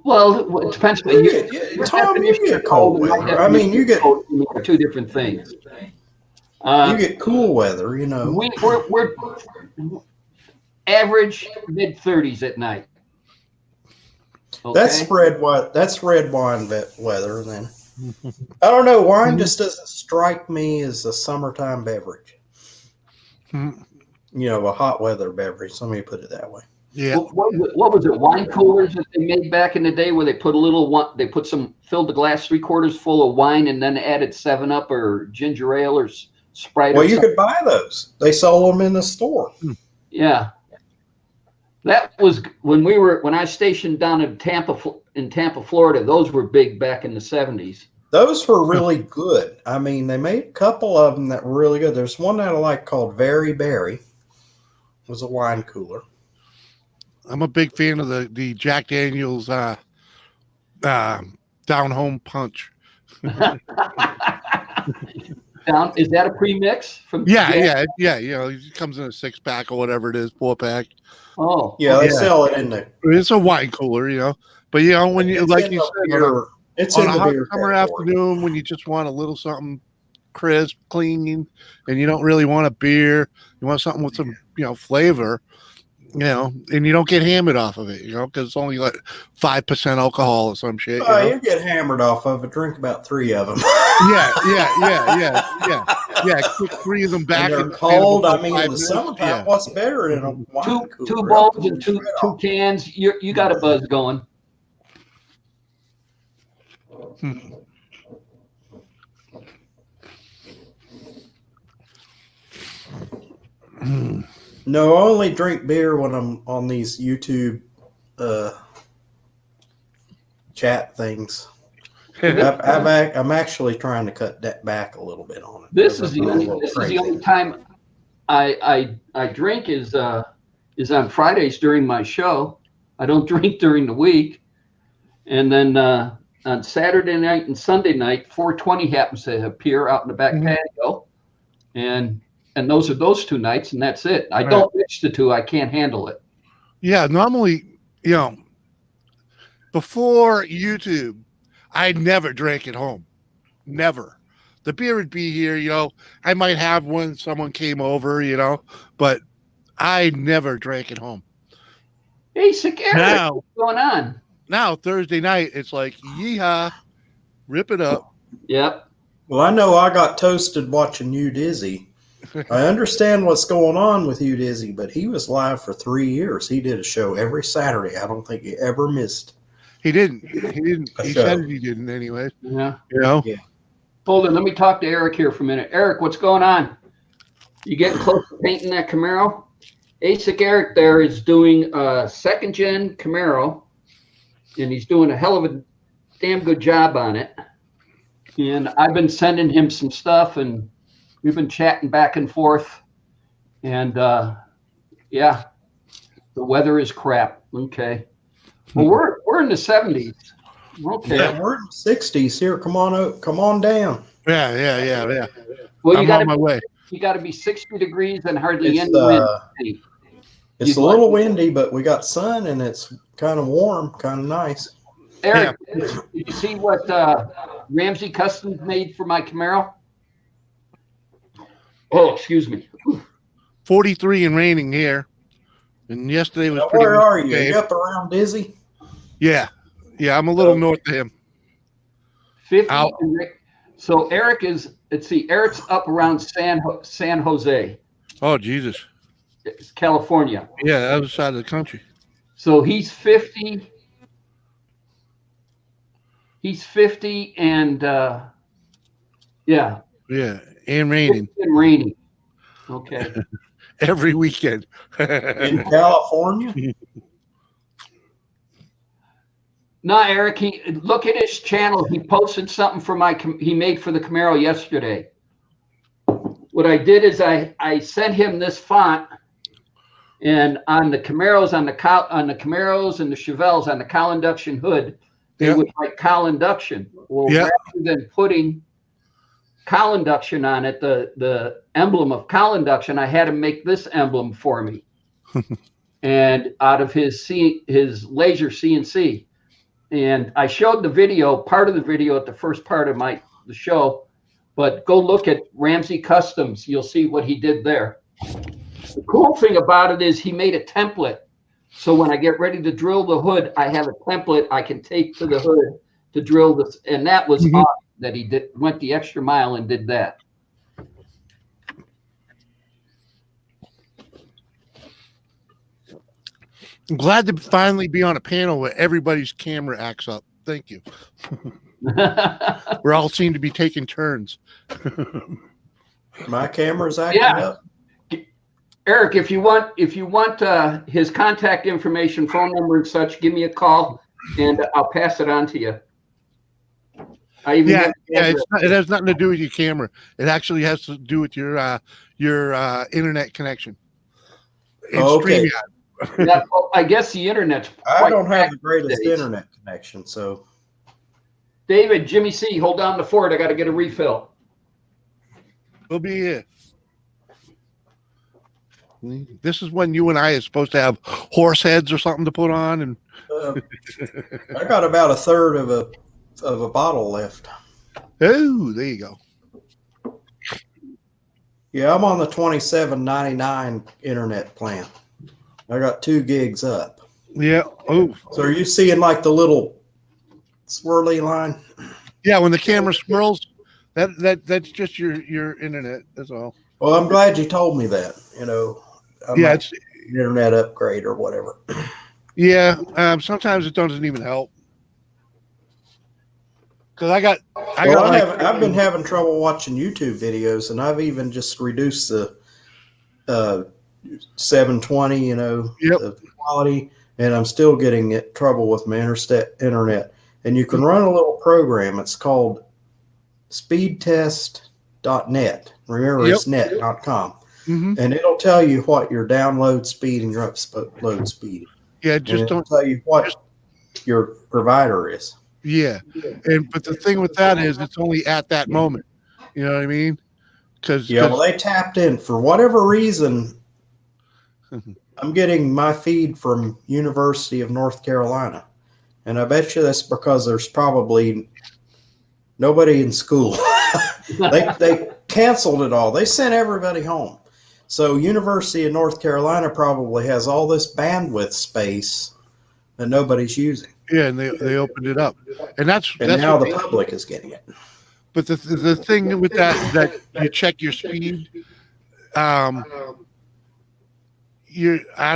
Well, it depends. Tom, you get cold weather. I mean, you get two different things. You get cool weather, you know. We're average mid-30s at night. Okay? That's red wine weather. Then I don't know. Wine just doesn't strike me as a summertime beverage. You know, a hot weather beverage. Let me put it that way. Yeah. What was it? Wine coolers that they made back in the day, where they put filled the glass 3/4 full of wine and then added 7-Up or ginger ale or Sprite. Well, you could buy those. They sold them in the store. Yeah. That was when I stationed down in Tampa, Florida. Those were big back in the '70s. Those were really good. I mean, they made a couple of them that were really good. There's one that I like called Very Berry. It was a wine cooler. I'm a big fan of the Jack Daniels down home punch. Is that a pre-mix from? Yeah. You know, it comes in a 6-pack or whatever it is, 4-pack. Oh, yeah, they sell it in the. It's a wine cooler, you know. But you know, when you like you said, on a hot summer afternoon when you just want a little something crisp, clean, and you don't really want a beer, you want something with some flavor. You know, and you don't get hammered off of it, you know, because it's only like 5% alcohol or some shit. You get hammered off of it. Drink about 3 of them. Yeah. Kick 3 of them back. And they're cold. I mean, in the summertime, what's better than a wine cooler? 2 bowls and two cans. You got a buzz going. No, I only drink beer when I'm on these YouTube chat things. I'm actually trying to cut that back a little bit on it. This is I'm a little the crazy. only time I drink is on Fridays during my show. I don't drink during the week, and then on Saturday night and Sunday night, 420 happens to appear out in the back patio, and those are those 2 nights, and that's it. I don't mix the two. I can't handle it. Yeah, normally, before YouTube, I never drank at home. Never. The beer would be here, I might have one, someone came over, but I never drank at home. Hey, sick Eric, Now, what's going on? Now, Thursday night, it's like, yeehaw, rip it up. Yep. Well, I know I got toasted watching you, Dizzy. I understand what's going on with you, Dizzy, but he was live for 3 years. He did a show every Saturday. I don't think he ever missed. He didn't. He said he didn't anyway. Yeah. Yeah. Hold on. Let me talk to Eric here for a minute. Eric, what's going on? You getting close to painting that Camaro? ASIC Eric there is doing a 2nd gen Camaro, and he's doing a hell of a damn good job on it. And I've been sending him some stuff, and we've been chatting back and forth. And yeah, the weather is crap. Okay. Well, we're in the 70s. Okay. Yeah, we're in the 60s here. Come on down. Yeah. Well, I'm on my way. You got to be 60 degrees and hardly It's, any wind. It's a little windy, but we got sun and it's kind of warm, kind of nice. Eric, did you see what Ramsey Customs made for my Camaro? Oh, excuse me. 43 and raining here. And yesterday was Now, pretty where much are you? okay. You up around Dizzy? Yeah, I'm a little north of him. 50. So Eric is, let's see, Eric's up around San Jose, Oh, Jesus. it's California. Yeah, the other side of the country. So he's 50. He's 50 and yeah. Yeah, and raining. And rainy. Okay. Every weekend. In California? No, Eric, look at his channel. He posted something for he made for the Camaro yesterday. What I did is I sent him this font, and on the Camaros, on the Camaros and the Chevelles, on the cowl induction hood, they would write cowl induction. Well, rather than putting cowl induction on it, the emblem of cowl induction, I had him make this emblem for me, and out of his laser CNC. And I showed the video, part of the video at the first part of the show, but go look at Ramsey Customs. You'll see what he did there. The cool thing about it is he made a template. So when I get ready to drill the hood, I have a template I can take to the hood to drill this. And that was awesome that he went the extra mile and did that. I'm glad to finally be on a panel where everybody's camera acts up. Thank you. We're all seem to be taking turns. My camera's acting up. Eric, if you want his contact information, phone number and such, give me a call and I'll pass it on to you. It has nothing to do with your camera. It actually has to do with your internet connection. Okay. Yeah, well, I guess the internet's I don't have the greatest internet connection, so. David, Jimmy C, hold down the fort. I got to get a refill. We'll be here. This is when you and I are supposed to have horse heads or something to put on, and I got about a third of a bottle left. Oh, there you go. Yeah, I'm on the $27.99 internet plan. I got 2 gigs up. Yeah. Oh. So are you seeing like the little swirly line? Yeah, when the camera swirls, that's just your internet. That's all. Well, I'm glad you told me that. It's internet upgrade or whatever. Yeah. Sometimes it doesn't even help. Because I got I've been having trouble watching YouTube videos, and I've even just reduced the 720, the quality, and I'm still getting trouble with my internet. And you can run a little program. It's called speedtest.net. Remember, it's net.com. Mm-hmm. And it'll tell you what your download speed and your upload speed. Yeah, just it'll don't tell you what your provider is. Yeah, but the thing with that is it's only at that moment. You know what I mean? Because they tapped in for whatever reason. I'm getting my feed from University of North Carolina, and I bet you that's because there's probably nobody in school. they canceled it all. They sent everybody home. So University of North Carolina probably has all this bandwidth space that nobody's using. Yeah, and they opened it up, and that's now the public is getting it. But the thing with that you check your speed. I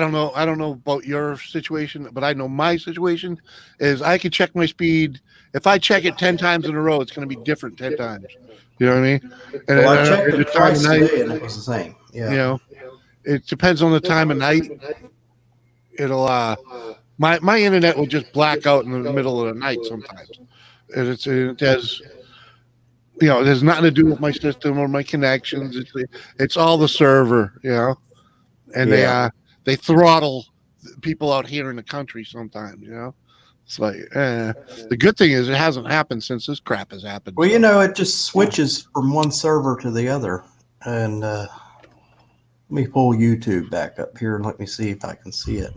don't know about your situation, but I know my situation is I can check my speed. If I check it 10 times in a row, it's going to be different 10 times. You know what I mean? And I checked it twice a day, and it was the same. Yeah. It depends on the time of night. It'll my internet will just black out in the middle of the night sometimes. And it has, it has nothing to do with my system or my connections. It's all the server, and they throttle people out here in the country sometimes, It's like, the good thing is it hasn't happened since this crap has happened. Well, it just switches from one server to the other. And let me pull YouTube back up here and let me see if I can see it.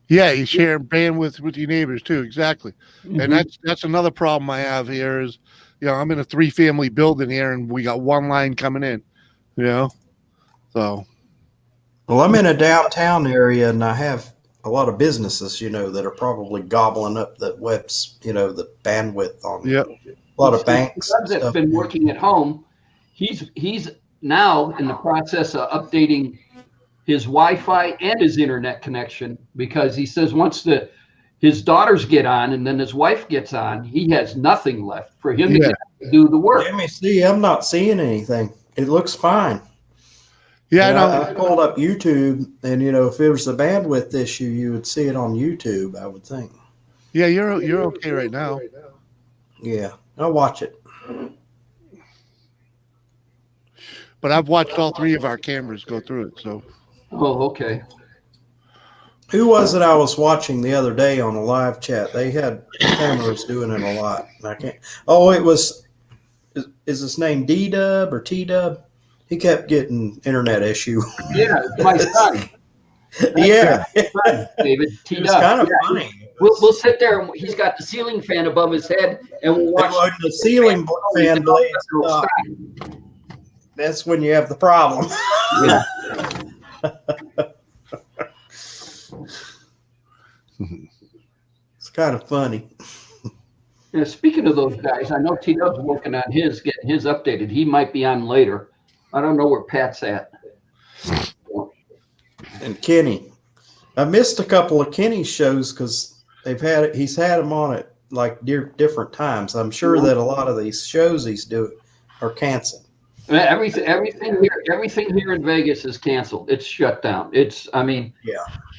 Yeah, you share bandwidth with your neighbors too, exactly. Mm-hmm. And that's another problem I have here is, I'm in a 3-family building here, and we got one line coming in, So. Well, I'm in a downtown area, and I have a lot of businesses, that are probably gobbling up the webs, the bandwidth on a lot of banks. That's been working at home. He's now in the process of updating his Wi-Fi and his internet connection, because he says once his daughters get on and then his wife gets on, he has nothing left for him to do the work. Let me see. I'm not seeing anything. It looks fine. Yeah, I pulled up YouTube, and if it was a bandwidth issue, you would see it on YouTube, I would think. Yeah, you're okay right now. Yeah, I'll watch it. But I've watched all 3 of our cameras go through it, so. Oh, okay. Who was it I was watching the other day on a live chat? They had cameras doing it a lot. I can't. Oh, it was. Is his name D-Dub or T-Dub? He kept getting internet issue. Yeah, it's my son. Yeah, David T-Dub. It's kind of funny. We'll sit there, and he's got the ceiling fan above his head, and we'll watch the ceiling fan blades stop. That's when you have the problem. Yeah. It's kind of funny. Yeah, speaking of those guys, I know T-Dub's working on getting his updated. He might be on later. I don't know where Pat's at. And Kenny. I missed a couple of Kenny's shows because he's had them on at like different times. I'm sure that a lot of these shows he's doing are canceled. Everything here in Vegas is canceled. It's shut down.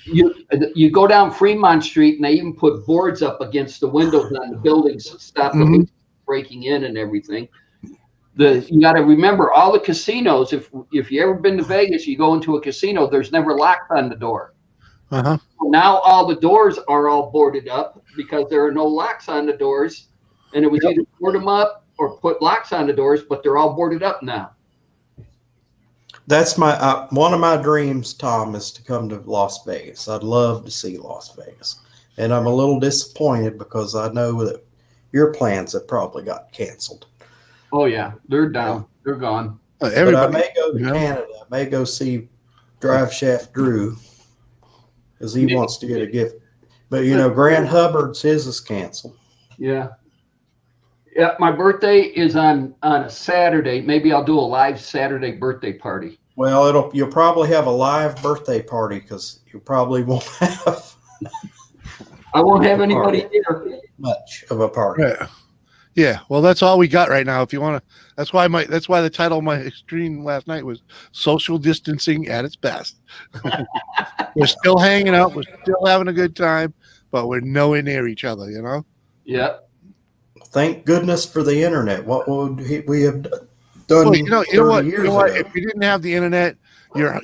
You go down Fremont Street, and they even put boards up against the windows on the buildings to stop the breaking in and everything. You got to remember, all the casinos. If you ever been to Vegas, you go into a casino. There's never locks on the door. Uh-huh. Now all the doors are all boarded up because there are no locks on the doors, and it was either board them up or put locks on the doors, but they're all boarded up now. That's my one of my dreams, Tom, is to come to Las Vegas. I'd love to see Las Vegas, and I'm a little disappointed because I know that your plans have probably got canceled. Oh yeah, they're down. They're gone. But I may go to Canada. I may go see Drive Shaft Drew because he wants to get a gift. But Grand Hubbard's his is canceled. Yeah. Yeah, my birthday is on a Saturday. Maybe I'll do a live Saturday birthday party. Well, you'll probably have a live birthday party because you probably won't have. I won't have anybody here. Much of a party. Yeah. Yeah. Well, that's all we got right now. If you want to, that's why the title of my stream last night was "Social Distancing at its Best." We're still hanging out. We're still having a good time, but we're nowhere near each other. You know. Yeah. Thank goodness for the internet. What would we have done? Well, you know what? Years You know what? ago? If you didn't have the internet, your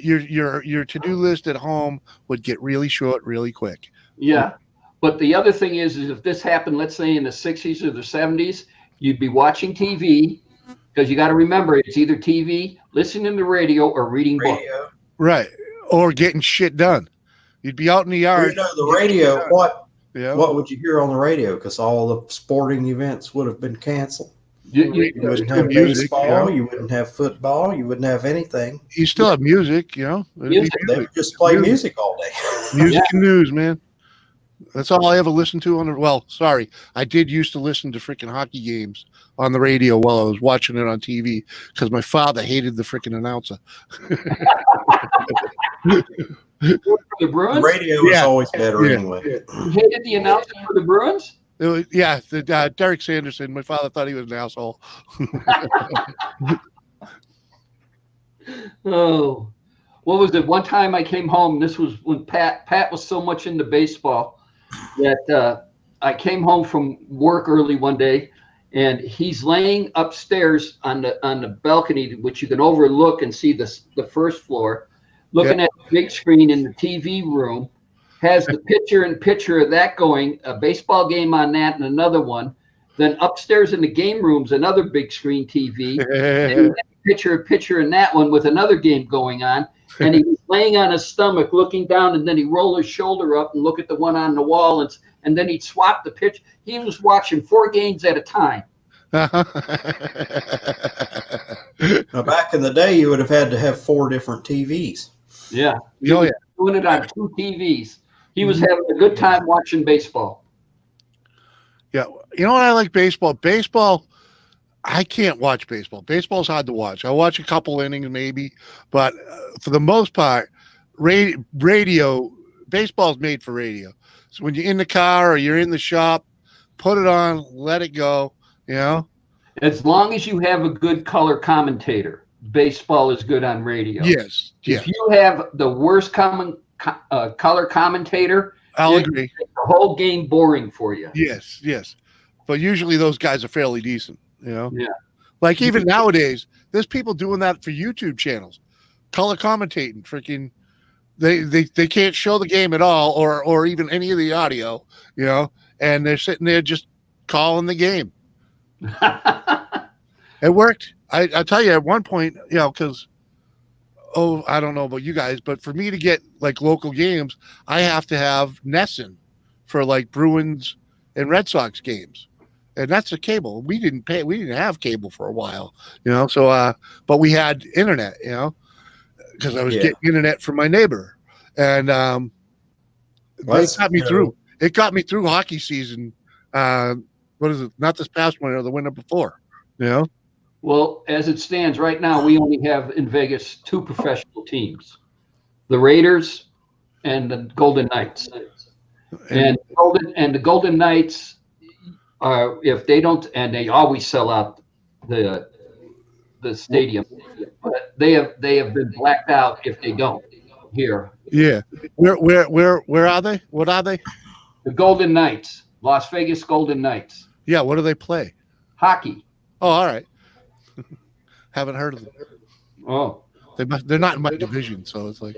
to-do list at home would get really short, really quick. Yeah. But the other thing is if this happened, let's say in the 60s or the 70s, you'd be watching TV because you got to remember it's either TV, listening to radio, or reading books. Radio. Right. Or getting shit done. You'd be out in the yard. You know, the radio, what Yeah. what would you hear on the radio? Because all the sporting events would have been canceled. You wouldn't have music, baseball. You wouldn't have football. You wouldn't have anything. You still have music, you know. It'd be Music. They would just play music all day. Music and news, man. That's all I ever listened to on the. Well, sorry, I did used to listen to freaking hockey games on the radio while I was watching it on TV because my father hated the freaking announcer. the Bruins? The radio was Yeah. always better Yeah. anyway. You hated the announcer for the Bruins? It was, yeah, Derek Sanderson. My father thought he was an asshole. Oh, what was it? One time I came home. This was when Pat was so much into baseball that I came home from work early one day, and he's laying upstairs on the balcony, which you can overlook and see the first floor, looking at the big screen in the TV room. Has the picture of that going, a baseball game on that, and another one. Then upstairs in the game rooms, another big screen TV. And picture in that one with another game going on, and he was laying on his stomach looking down, and then he roll his shoulder up and look at the one on the wall, and then he'd swap the pitch. He was watching 4 games at a time. Now, back in the day, you would have had to have 4 different TVs. Yeah, Oh yeah. doing it on 2 TVs. He was having a good time watching baseball. Yeah, you know what I like baseball. Baseball, I can't watch baseball. Baseball's hard to watch. I watch a couple innings maybe, but for the most part, radio. Baseball's made for radio. So when you're in the car or you're in the shop, put it on, let it go. You know. As long as you have a good color commentator, baseball is good on radio. Yes. Yeah. If you have the worst color commentator, I'll it agree. makes the whole game boring for you. Yes. Yes. But usually those guys are fairly decent. You know. Yeah. Like even nowadays, there's people doing that for YouTube channels, color commentating. Freaking, they can't show the game at all, or even any of the audio. You know, and they're sitting there just calling the game. It worked. I tell you, at one point, you know, because I don't know about you guys, but for me to get like local games, I have to have Nesson for like Bruins and Red Sox games, and that's a cable. We didn't have cable for a while, you know. So, but we had internet, you know, because I was getting internet from my neighbor, and it got me through. It got me through hockey season. What is it? Not this past winter, the winter before, you know. Well, as it stands right now, we only have in Vegas 2 professional teams, the Raiders and the Golden Knights. And the Golden Knights are, if they don't, and they always sell out the stadium, but they have been blacked out if they don't here. Yeah. Where are they? What are they? The Golden Knights, Las Vegas Golden Knights. Yeah, what do they play? Hockey. Oh, all right. Haven't heard of them. Oh. They're not in my division, so it's like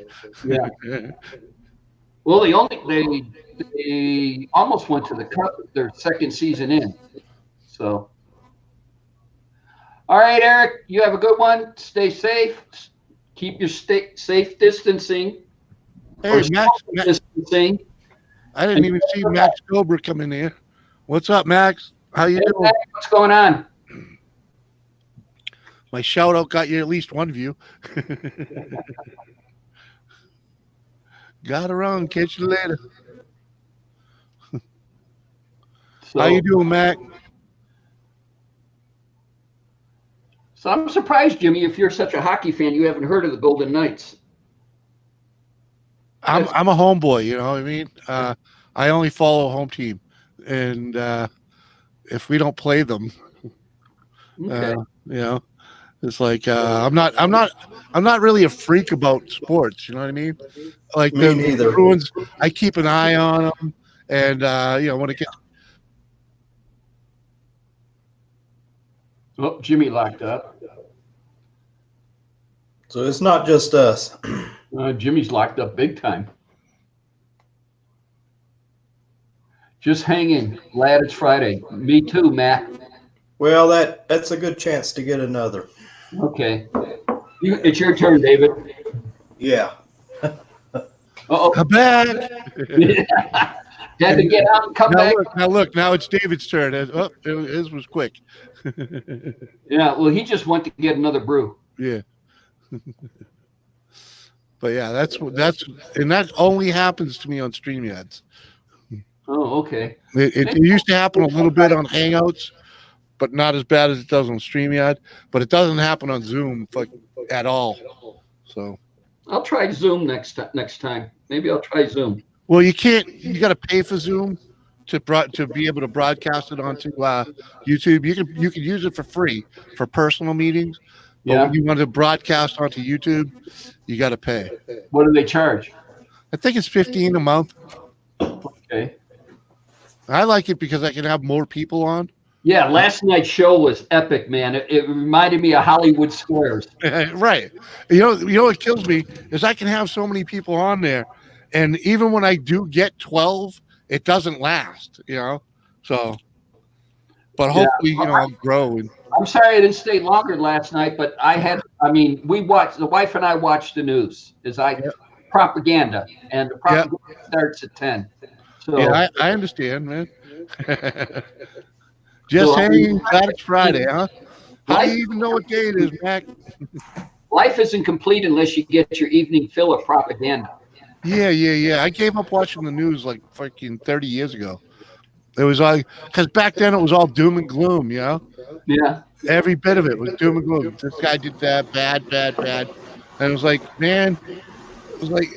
Yeah. Well, they almost went to the Cup their second season in. So, all right, Eric, you have a good one. Stay safe. Keep your safe distancing. Hey, Max, Distancing. I didn't even see Max Cobra come in here. What's up, Max? How you Hey, doing? Max, what's going on? My shout out got you at least one view. Got her on. Catch you later. So, How you doing, Mac? So I'm surprised, Jimmy, if you're such a hockey fan, you haven't heard of the Golden Knights. I'm a homeboy, you know what I mean? I only follow home team, and if we don't play them, Okay. it's like I'm not really a freak about sports. You know what I mean? Like Me the neither. Bruins, I keep an eye on them, and when it gets Oh, Jimmy locked up. So it's not just us. Jimmy's locked up big time. Just hanging. Glad it's Friday. Me too, Matt. Well, that's a good chance to get another. Okay. It's your turn, David. Yeah. Uh-oh. I'm back. Had to get out and come back. Now it's David's turn. His was quick. Yeah, well, he just went to get another brew. Yeah. But yeah, that only happens to me on StreamYards. Oh, okay. It used to happen a little bit on Hangouts, but not as bad as it does on StreamYard. But it doesn't happen on Zoom at all. So I'll try Zoom next time. Maybe I'll try Zoom. well, you can't. You got to pay for Zoom to be able to broadcast it onto YouTube. You can use it for free for personal meetings. But Yeah. when you want to broadcast onto YouTube, you got to pay. What do they charge? I think it's $15 a month. Okay. I like it because I can have more people on. Yeah, last night's show was epic, man. It reminded me of Hollywood Squares. Right. You know what kills me is I can have so many people on there, and even when I do get 12, it doesn't last. So. But hopefully, I'll grow. I'm sorry I didn't stay longer last night, but the wife and I watched the news. Propaganda, and the propaganda starts at 10. So yeah, I understand, man. Just hanging. Glad it's Friday, huh? How do you even know what day it is, Mac? Life isn't complete unless you get your evening fill of propaganda. Yeah. I gave up watching the news like fucking 30 years ago. It was like, because back then it was all doom and gloom, Yeah. Every bit of it was doom and gloom. This guy did that, bad. And it was like, man, it was like,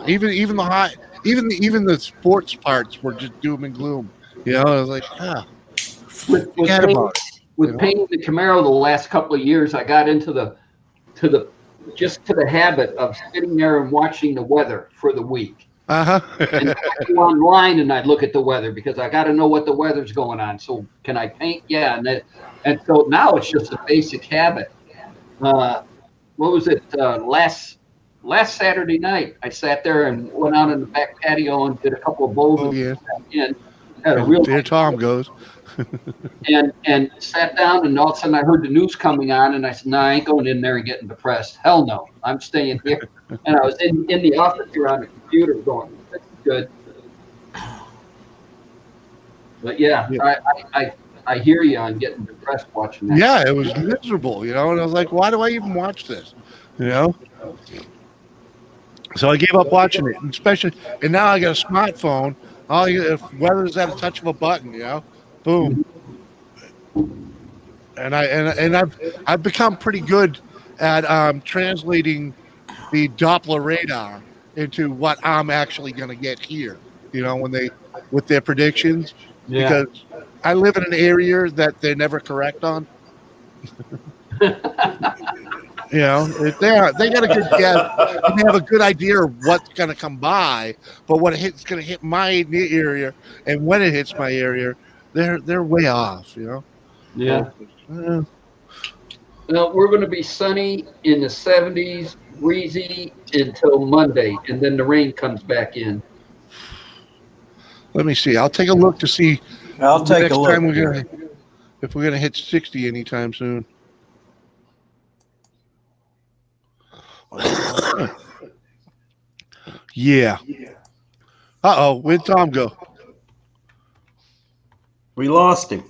even the hot, even the sports parts were just doom and gloom. I was like, forget about it. With painting the Camaro the last couple of years, I got into the habit of sitting there and watching the weather for the week. Uh-huh. And I'd go online and I'd look at the weather because I got to know what the weather's going on. So can I paint? Yeah. And so now it's just a basic habit. What was it? Last Saturday night, I sat there and went out in the back patio and did a couple of bowls. Oh, yeah. And had a real there Tom goes. and sat down, and all of a sudden I heard the news coming on, and I said, "No, I ain't going in there and getting depressed. Hell no, I'm staying here." And I was in the office here on the computer going, "This is good." But yeah. I hear you on getting depressed watching that. Yeah, it was miserable, and I was like, why do I even watch this? So I gave up watching it, and now I got a smartphone. Weather's at a touch of a button, boom. And I've become pretty good at translating the Doppler radar into what I'm actually going to get here. With their predictions, because I live in an area that they're never correct on. They got a good guess. They have a good idea of what's going to come by, but what it's going to hit my area, and when it hits my area, they're way off. Yeah. Well, we're going to be sunny in the 70s, breezy until Monday, and then the rain comes back in. Let me see. I'll take a look to see. I'll take a look. If we're gonna hit 60 anytime soon. Yeah. Where'd Tom go? We lost him.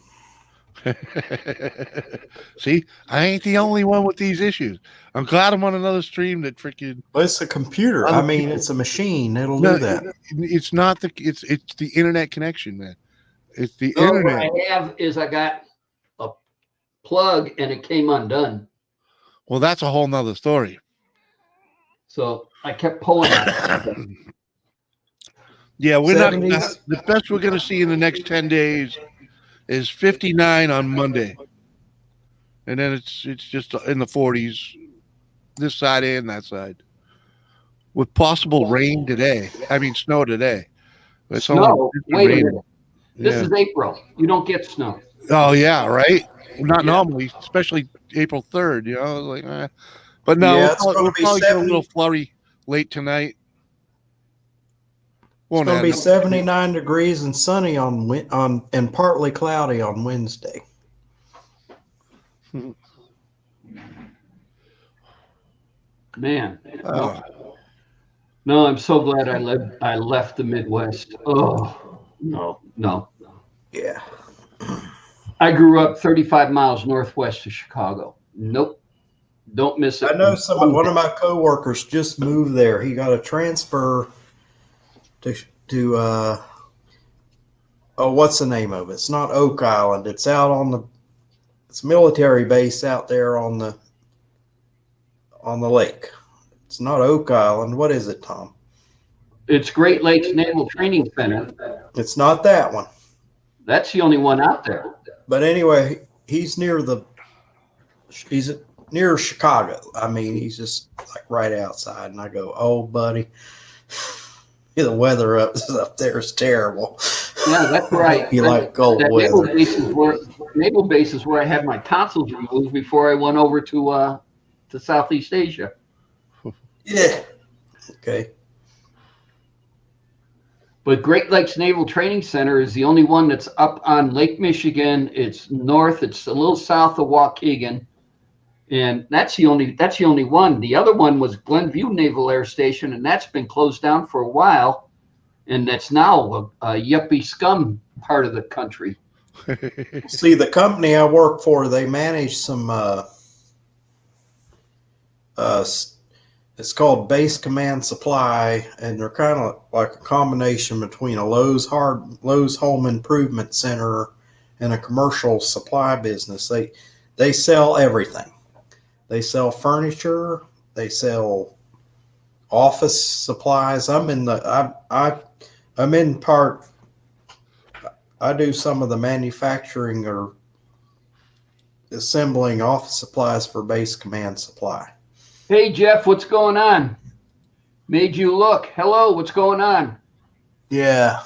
See, I ain't the only one with these issues. I'm glad I'm on another stream that freaking. Well, it's a computer. It's a machine. It'll do that. It's not it's the internet connection, man. It's the What internet. I have is I got a plug and it came undone. Well, that's a whole nother story. So I kept pulling on it. Yeah, we're not. 70s? The best we're going to see in the next 10 days is 59 on Monday, and then it's just in the 40s this side and that side, with possible rain today. I mean, snow today. It's only Snow? Wait a raining. minute. This Yeah. is April. You don't get snow. Oh yeah, right. Not Yeah. normally, especially April 3rd. But no, Yeah, it's going we'll to be probably get a 70. little flurry late tonight. It's Won't going to add be up. 79 degrees and sunny on and partly cloudy on Wednesday. Man. Oh, No, I'm so glad I left the Midwest. Oh, no. Yeah. I grew up 35 miles northwest of Chicago. Nope. Don't miss it. I know one of my coworkers just moved there. He got a transfer to what's the name of it? It's not Oak Island. It's out on it's a military base out there on the lake. It's not Oak Island. What is it, Tom? It's Great Lakes Naval Training Center. It's not that one. That's the only one out there. But anyway, he's near Chicago. I mean, he's just like right outside. And I go, "Oh, buddy, the weather up there is terrible." Yeah, that's right. You like cold That weather. naval base is where I had my tonsils removed before I went over to Southeast Asia. Yeah. Okay. But Great Lakes Naval Training Center is the only one that's up on Lake Michigan. It's north. It's a little south of Waukegan, and that's the only one. The other one was Glenview Naval Air Station, and that's been closed down for a while, and that's now a yuppie scum part of the country. See, the company I work for, they manage some. It's called Base Command Supply, and they're kind of like a combination between a Lowe's Home Improvement Center and a commercial supply business. They sell everything. They sell furniture. They sell office supplies. I'm in part. I do some of the manufacturing or assembling office supplies for Base Command Supply. Hey, Jeff, what's going on? Made you look. Hello, what's going on? Yeah.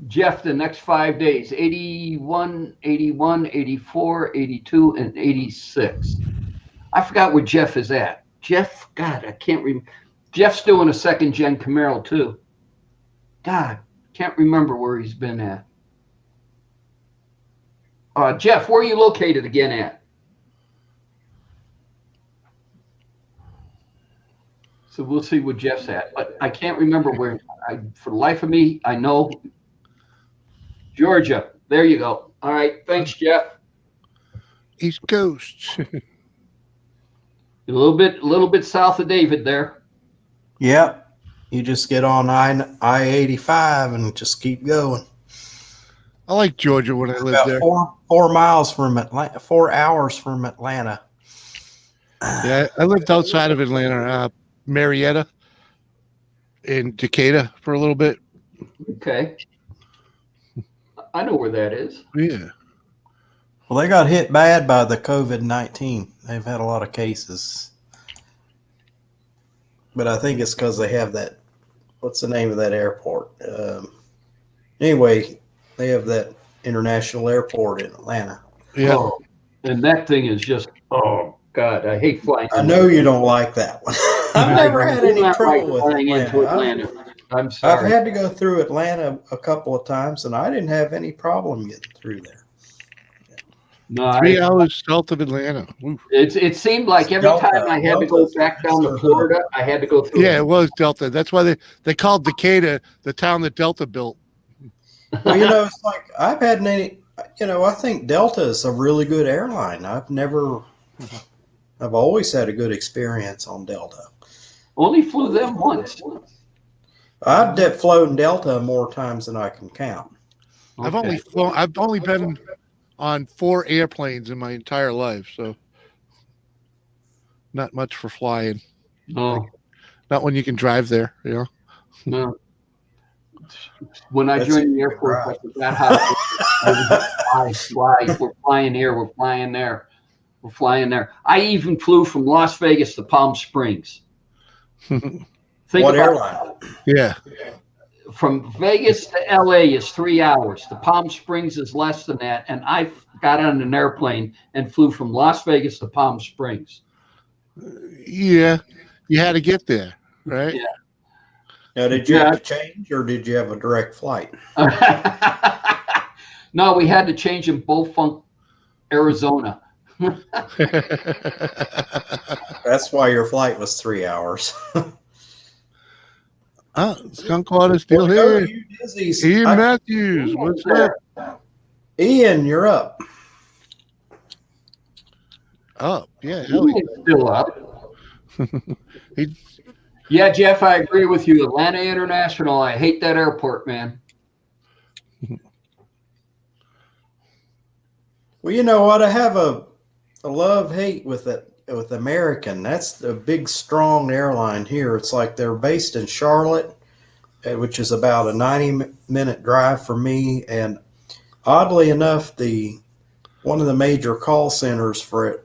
Jeff, the next 5 days, 81, 81, 84, 82, and 86. I forgot where Jeff is at. Jeff, God, I can't remember. Jeff's doing a second-gen Camaro, too. God, can't remember where he's been at. Jeff, where are you located again at? So we'll see what Jeff's at. But I can't remember where. For the life of me, I know Georgia. There you go. All right. Thanks, Jeff. East Coast. A little bit south of David there. Yep. You just get on I-85 and just keep going. I like Georgia when I lived About there. 4 miles from Atlanta, 4 hours from Atlanta. Yeah, I lived outside of Atlanta, Marietta, in Decatur for a little bit. Okay. I know where that is. Yeah. Well, they got hit bad by the COVID-19. They've had a lot of cases. But I think it's because they have that, what's the name of that airport? Anyway, they have that international airport in Atlanta. Yeah. Oh, and that thing is just, oh, God, I hate flying. I know you don't like that one. I've never had any trouble with flying into Atlanta. I'm sorry. I've had to go through Atlanta a couple of times, and I didn't have any problem getting through there. No, 3 hours south of Atlanta. Oof. it seemed like every Delta. time I had to go back down to Florida, I had to go through. Yeah, it was Delta. That's why they called Decatur the town that Delta built. Well, it's like I've had any. I think Delta is a really good airline. I've always had a good experience on Delta. Only flew them once. I've flown Delta more times than I can count. Okay. I've only been on 4 airplanes in my entire life, so not much for flying. No, Not when you can drive there, no. When I That's joined the a Air good Force, I ride. forgot how to fly. We're flying here. We're flying there. We're flying there. I even flew from Las Vegas to Palm Springs. Think What about airline? Yeah. from Vegas to LA is 3 hours. To Palm Springs is less than that. And I got on an airplane and flew from Las Vegas to Palm Springs. Yeah. You had to get there, right? Yeah. Now, did you have to change, or did you have a direct flight? No, we had to change in Bullfunk, Arizona. That's why your flight was 3 hours. Skunk Water's still Well, go here. to you, Dizzy's. Ian Matthews, what's up? Ian, you're up. Up, yeah, hell yeah. He's still up. He- Yeah, Jeff, I agree with you. Atlanta International, I hate that airport, man. Well, you know what? I have a love-hate with it with American. That's the big, strong airline here. It's like they're based in Charlotte, which is about a 90-minute drive for me. And oddly enough, one of the major call centers for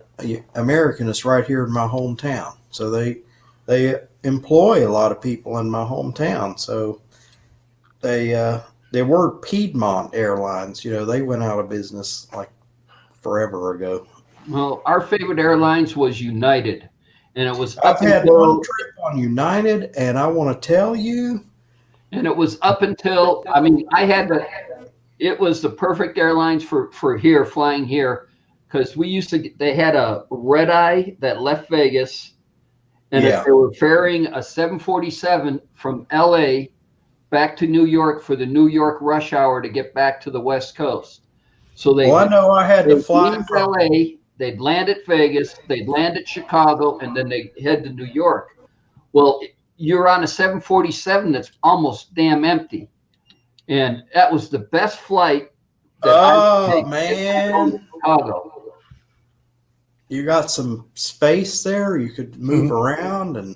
American is right here in my hometown. So they employ a lot of people in my hometown. So they were Piedmont Airlines. You know, they went out of business like forever ago. Well, our favorite airlines was United, and it was I've up had until one trip on United, and I want to tell you, and it was up until I mean, I had to. It was the perfect airlines for here flying here, because we used to. They had a red eye that left Vegas, and Yeah. if they were ferrying a 747 from LA back to New York for the New York rush hour to get back to the West Coast. So well, I know I had to they'd fly leave from. LA, they'd land at Vegas, they'd land at Chicago, and then they head to New York. Well, you're on a 747 that's almost damn empty. And that was the best flight that Oh, I man. Chicago. You got some space there. You could move around, and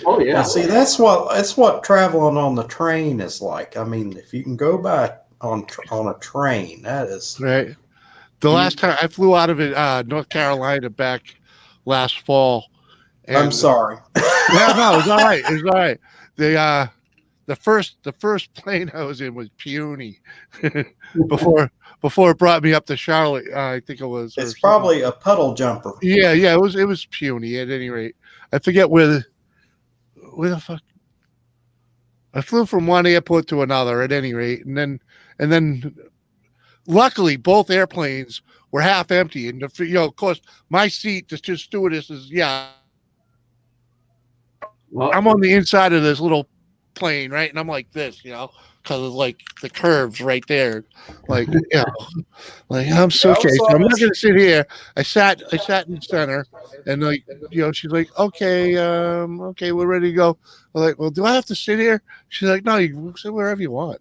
Oh yeah. now, see, that's what traveling on the train is like. I mean, if you can go back on a train, that is right. The last time I flew out of it, North Carolina back last fall. And, I'm sorry. Yeah, no, it's all right. It's all right. The first plane I was in was puny before it brought me up to Charlotte. I think it was. It's probably a puddle jumper. Yeah, it was puny at any rate. I forget where the fuck. I flew from one airport to another at any rate, and then luckily both airplanes were half empty, and of course my seat, the stewardess is Well, I'm on the inside of this little plane, right, and I'm like this, because of like the curves right there, like like I'm so okay. So I'm not gonna sit here. I sat in the center, and like she's like, okay, we're ready to go. I'm like, well, do I have to sit here? She's like, no, you can sit wherever you want.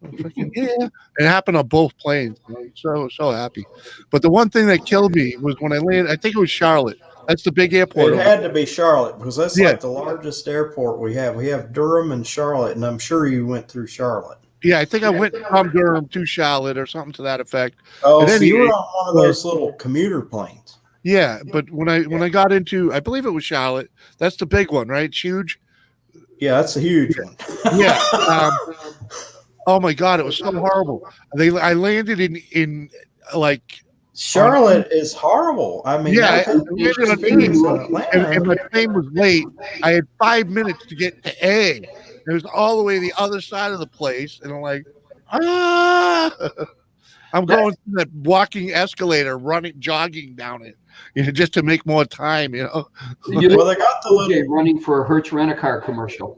I'm freaking, yeah. It happened on both planes. I'm so happy. But the one thing that killed me was when I landed. I think it was Charlotte. That's the big airport. It had to be Charlotte because that's Yeah. like the largest airport we have. We have Durham and Charlotte, and I'm sure you went through Charlotte. Yeah, I think I went from Durham to Charlotte or something to that effect. Oh, And so then you were on one of those little commuter planes. Yeah, but when I got into, I believe it was Charlotte. That's the big one, right? It's huge. Yeah, that's a huge one. Yeah. Oh my God, it was so horrible. I landed in like Charlotte is horrible. I mean, Yeah, I've had I landed on experience E, in Atlanta. and my plane was late. I had 5 minutes to get to A. It was all the way the other side of the place, and I'm like, I'm going through that walking escalator, jogging down it, just to make more time, Well, they got the little running for a Hertz Rent-A-Car commercial.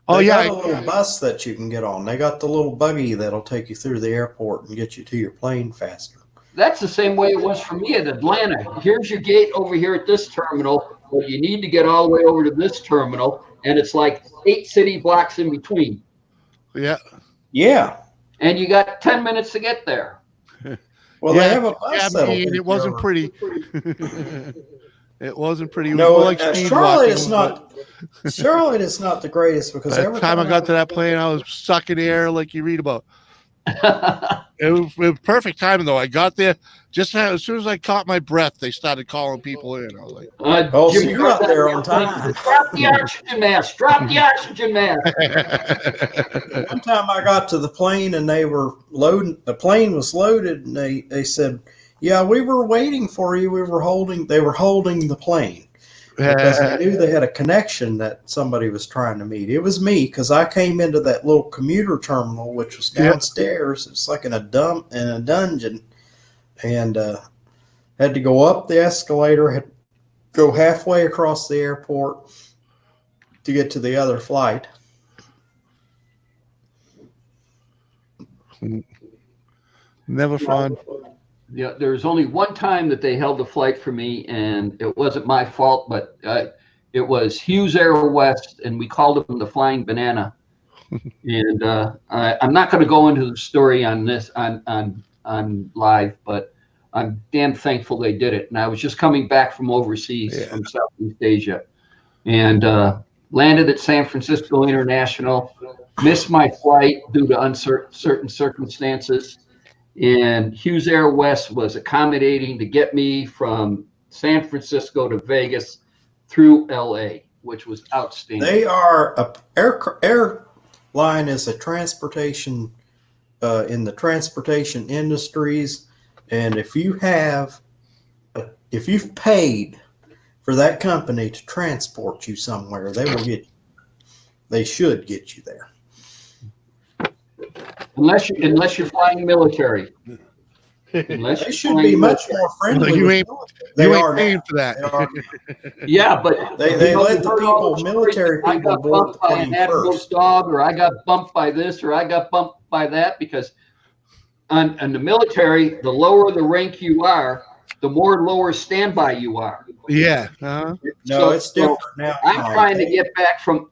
Oh they yeah, got a little bus that you can get on. They got the little buggy that'll take you through the airport and get you to your plane faster. That's the same way it was for me at Atlanta. Here's your gate over here at this terminal, but you need to get all the way over to this terminal, and it's like 8 city blocks in between. yeah. Yeah. And you got 10 minutes to get there. Well, Yeah, they have a bus that'll take and you it wasn't over. pretty. It wasn't pretty. It was No, more like speed Charlotte walking, is not. Charlotte is not the greatest because By the every time I got to that plane, I was sucking air like you read about. It was perfect timing though. I got there just as soon as I caught my breath, they started calling people in. I was like, oh, so Jimmy you got there on time. Drop the oxygen mask. Drop the oxygen mask. One time I got to the plane and they were loading. The plane was loaded, and they said, "Yeah, we were waiting for you. They were holding the plane." Because they knew they had a connection that somebody was trying to meet. It was me because I came into that little commuter terminal, which was downstairs. It's like in a dungeon, and had to go up the escalator, had to go halfway across the airport to get to the other flight. never fun. Yeah, there was only one time that they held the flight for me, and it wasn't my fault, but it was Hughes Air West, and we called them the Flying Banana. And I'm not going to go into the story on this on live, but I'm damn thankful they did it. And I was just coming back from overseas from Southeast Asia, and landed at San Francisco International. Missed my flight due to uncertain circumstances. And Hughes Air West was accommodating to get me from San Francisco to Vegas through LA, which was outstanding. They are airline is a transportation in the transportation industries, and if you've paid for that company to transport you somewhere, they should get you there. Unless you're flying military. They should be much more friendly. You ain't paying for that. Yeah, but they let the people, military people, I got board bumped the by plane an admiral's first. dog, or I got bumped by this, or I got bumped by that, because on the military, the lower the rank you are, the more lower standby you are. Yeah. No, it's different now. I'm trying to get back from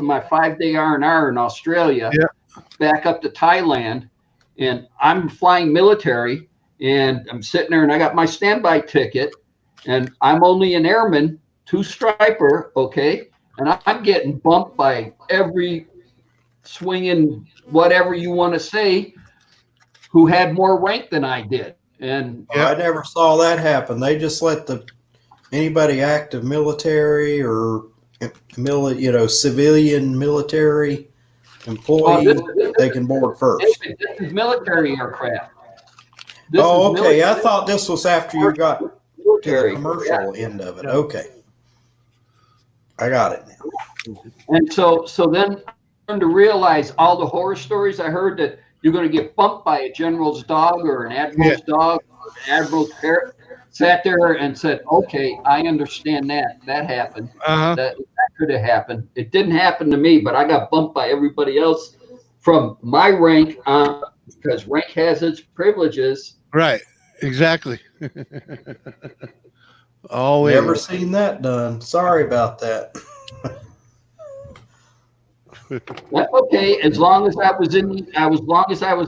my 5-day R&R in Australia, back up to Thailand, and I'm flying military, and I'm sitting there, and I got my standby ticket, and I'm only an airman, 2-striper, okay, and I'm getting bumped by every swinging whatever you want to say who had more rank than I did. And I never saw that happen. They just let anybody active military or civilian military employee, they can board first. This is military aircraft. Okay. I thought this was after you got military to the commercial end of it. Okay. I got it now. And so then I learned to realize all the horror stories I heard, that you're going to get bumped by a general's dog or an admiral's dog, or an admiral's parrot. Sat there and said, okay, I understand that. That happened. That could have happened. It didn't happen to me, but I got bumped by everybody else from my rank on, because rank has its privileges. Right. Exactly. Always. Never seen that done. Sorry about that. That's okay, as long as I was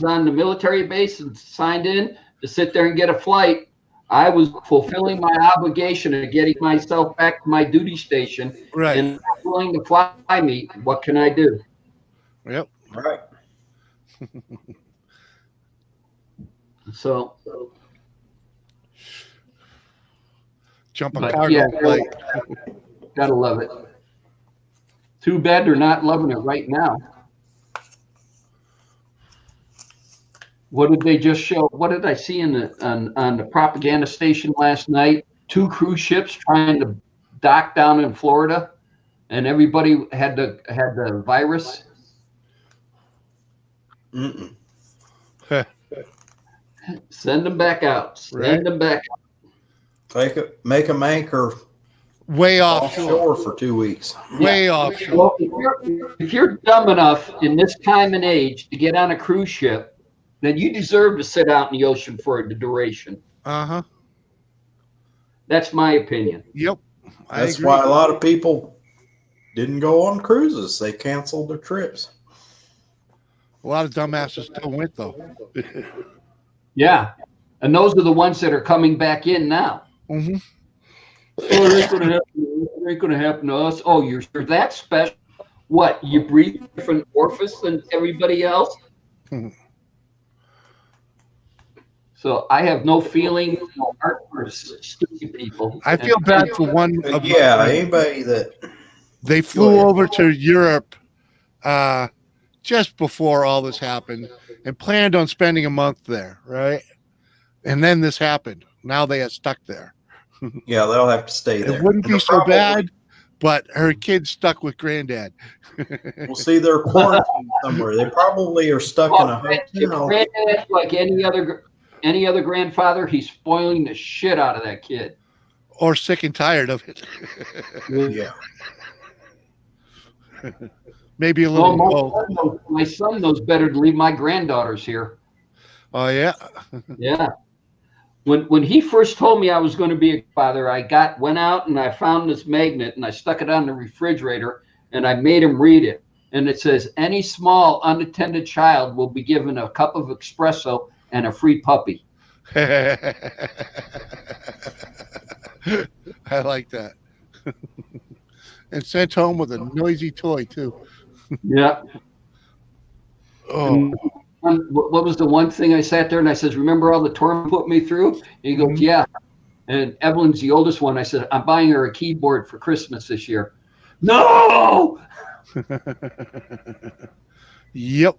on the military base and signed in to sit there and get a flight. I was fulfilling my obligation of getting myself back to my duty station, and not willing to fly me. What can I do? Yep. Right. So jump a cargo flight. Gotta love it. Too bad they're not loving it right now. What did they just show? What did I see on the propaganda station last night? 2 cruise ships trying to dock down in Florida, and everybody had the virus. Mm-mm. Send them back out. Send them back out. Make them anchor way offshore for 2 weeks. Way offshore. Well, if you're dumb enough in this time and age to get on a cruise ship, then you deserve to sit out in the ocean for the duration. That's my opinion. Yep. That's why a lot of people didn't go on cruises. They canceled their trips. A lot of dumbasses still went, though. Yeah. And those are the ones that are coming back in now. Oh, it ain't gonna happen. It ain't gonna happen to us. Oh, you're that special? What? You breathe a different orifice than everybody else? So I have no feeling, no heart for stupid people. I feel bad for one of Yeah, my friends. anybody that They Go flew ahead. over to Europe just before all this happened and planned on spending a month there, right? And then this happened. Now they are stuck there. yeah, they'll have to stay there. It wouldn't And be they're so probably- bad, but her kid's stuck with granddad. We'll see they're quarantined somewhere. They probably are stuck in a hotel. Granddad, like any other grandfather, he's spoiling the shit out of that kid. Or sick and tired of it. Yeah. Maybe a little Well, both. my son knows better to leave my granddaughters here. Oh, yeah. Yeah. When he first told me I was going to be a father, I went out and I found this magnet and I stuck it on the refrigerator and I made him read it. And it says, any small unattended child will be given a cup of espresso and a free puppy. I like that. And sent home with a noisy toy, too. Yeah. Oh, What was the one thing I sat there and I says, remember all the torment put me through? And he goes, yeah. And Evelyn's the oldest one. I said, I'm buying her a keyboard for Christmas this year. No! yep.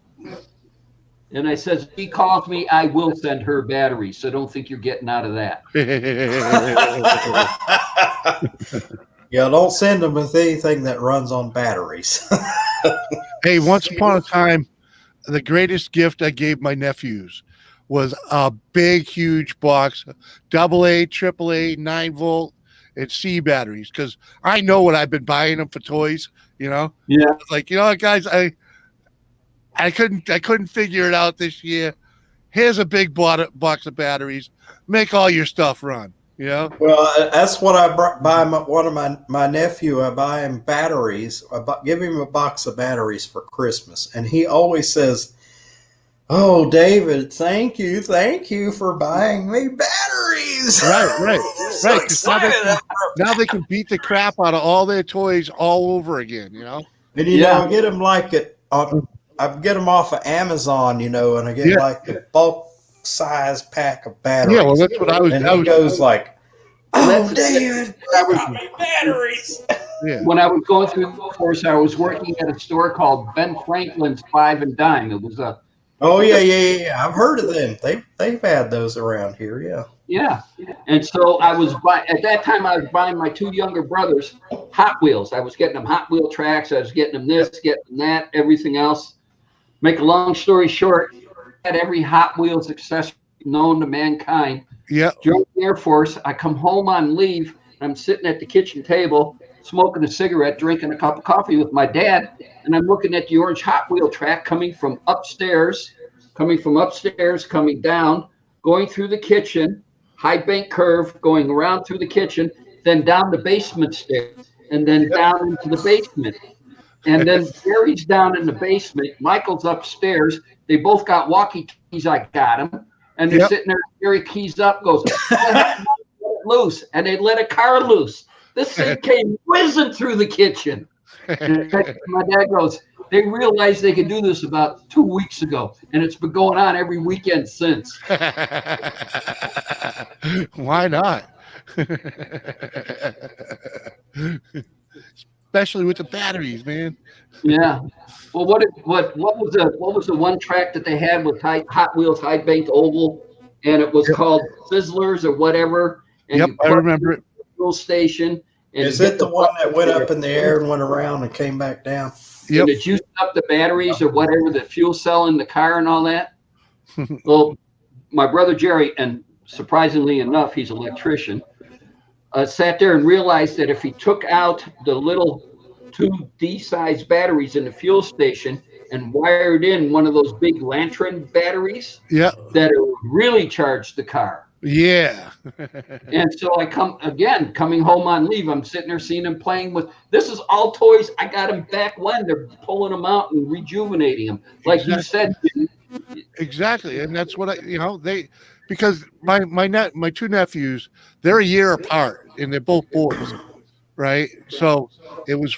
And I says, if she calls me, I will send her batteries. So don't think you're getting out of that. Yeah, don't send them with anything that runs on batteries. Hey, once upon a time, the greatest gift I gave my nephews was a big, huge box, AA, AAA, 9-volt, and C batteries. Because I know what I've been buying them for toys. You know, Yeah. It's like, you know what, guys, I couldn't figure it out this year. Here's a big box of batteries. Make all your stuff run. You know. Well, that's what I buy one of my nephew. I buy him batteries. Give him a box of batteries for Christmas, and he always says, "Oh, David, thank you for buying me batteries." Right. So Right. 'Cause excited. now they can beat the crap out of all their toys all over again. You know. And you know, I get them I get them off of Amazon, you know, and I get like a bulk size pack of batteries. Yeah. Well, that's what I was. And I he was goes like, "Oh, That's- David, you got me batteries." yeah. When I was going through the course, I was working at a store called Ben Franklin's Five and Dime. It was a Oh yeah. I've heard of them. They've had those around here. Yeah. yeah. And so I was at that time I was buying my two younger brothers Hot Wheels. I was getting them Hot Wheel tracks. I was getting them this, getting them that, everything else. Make a long story short, I had every Hot Wheels accessory known to mankind. Yeah. Joined the Air Force. I come home on leave. I'm sitting at the kitchen table, smoking a cigarette, drinking a cup of coffee with my dad, and I'm looking at the orange Hot Wheel track coming from upstairs, coming down, going through the kitchen, high bank curve, going around through the kitchen, then down the basement stairs, and then down into the basement. And then Gary's down in the basement. Michael's upstairs. They both got walkie-talkies. I got them. And they're sitting there. Gary keys up, goes, loose. And they let a car loose. This thing came whizzing through the kitchen. And my dad goes, they realized they could do this about 2 weeks ago. And it's been going on every weekend since. Why not? Especially with the batteries, man. Yeah. Well, what was the one track that they had with Hot Wheels High Banked Oval, and it was called Sizzlers or whatever. And Yep, you I remember it. Fuel station. And Is it the one that went up in the air and went around and came back down? Yep. And it juiced up the batteries or whatever, the fuel cell in the car and all that. Well, my brother Jerry, and surprisingly enough, he's an electrician, sat there and realized that if he took out the little 2 D-sized batteries in the fuel station and wired in one of those big lantern batteries, Yeah. that it would really charge the car. Yeah. And so coming home on leave, I'm sitting there seeing him playing with, this is all toys. I got them back when they're pulling them out and rejuvenating them. Like you said, Exactly. And that's what because my two nephews, they're a year apart and they're both boys, right? So it was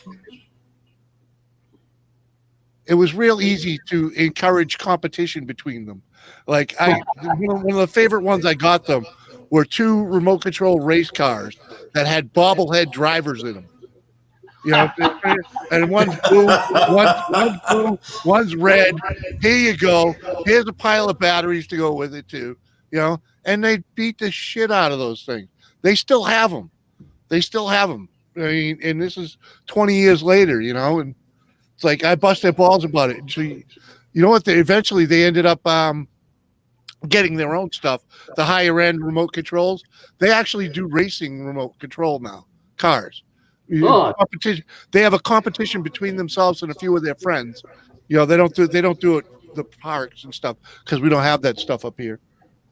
real easy to encourage competition between them. Like one of the favorite ones I got them were two remote control race cars that had bobblehead drivers in them. You know, and one's blue, one's red. Here you go. Here's a pile of batteries to go with it too. You know, and they beat the shit out of those things. They still have them. They still have them. I mean, and this is 20 years later. You know, and it's like I bust their balls about it. And so, you know what? Eventually they ended up getting their own stuff. The higher end remote controls. They actually do racing remote control now. Cars. Oh. Competition. They have a competition between themselves and a few of their friends. You know, they don't do it the parks and stuff because we don't have that stuff up here.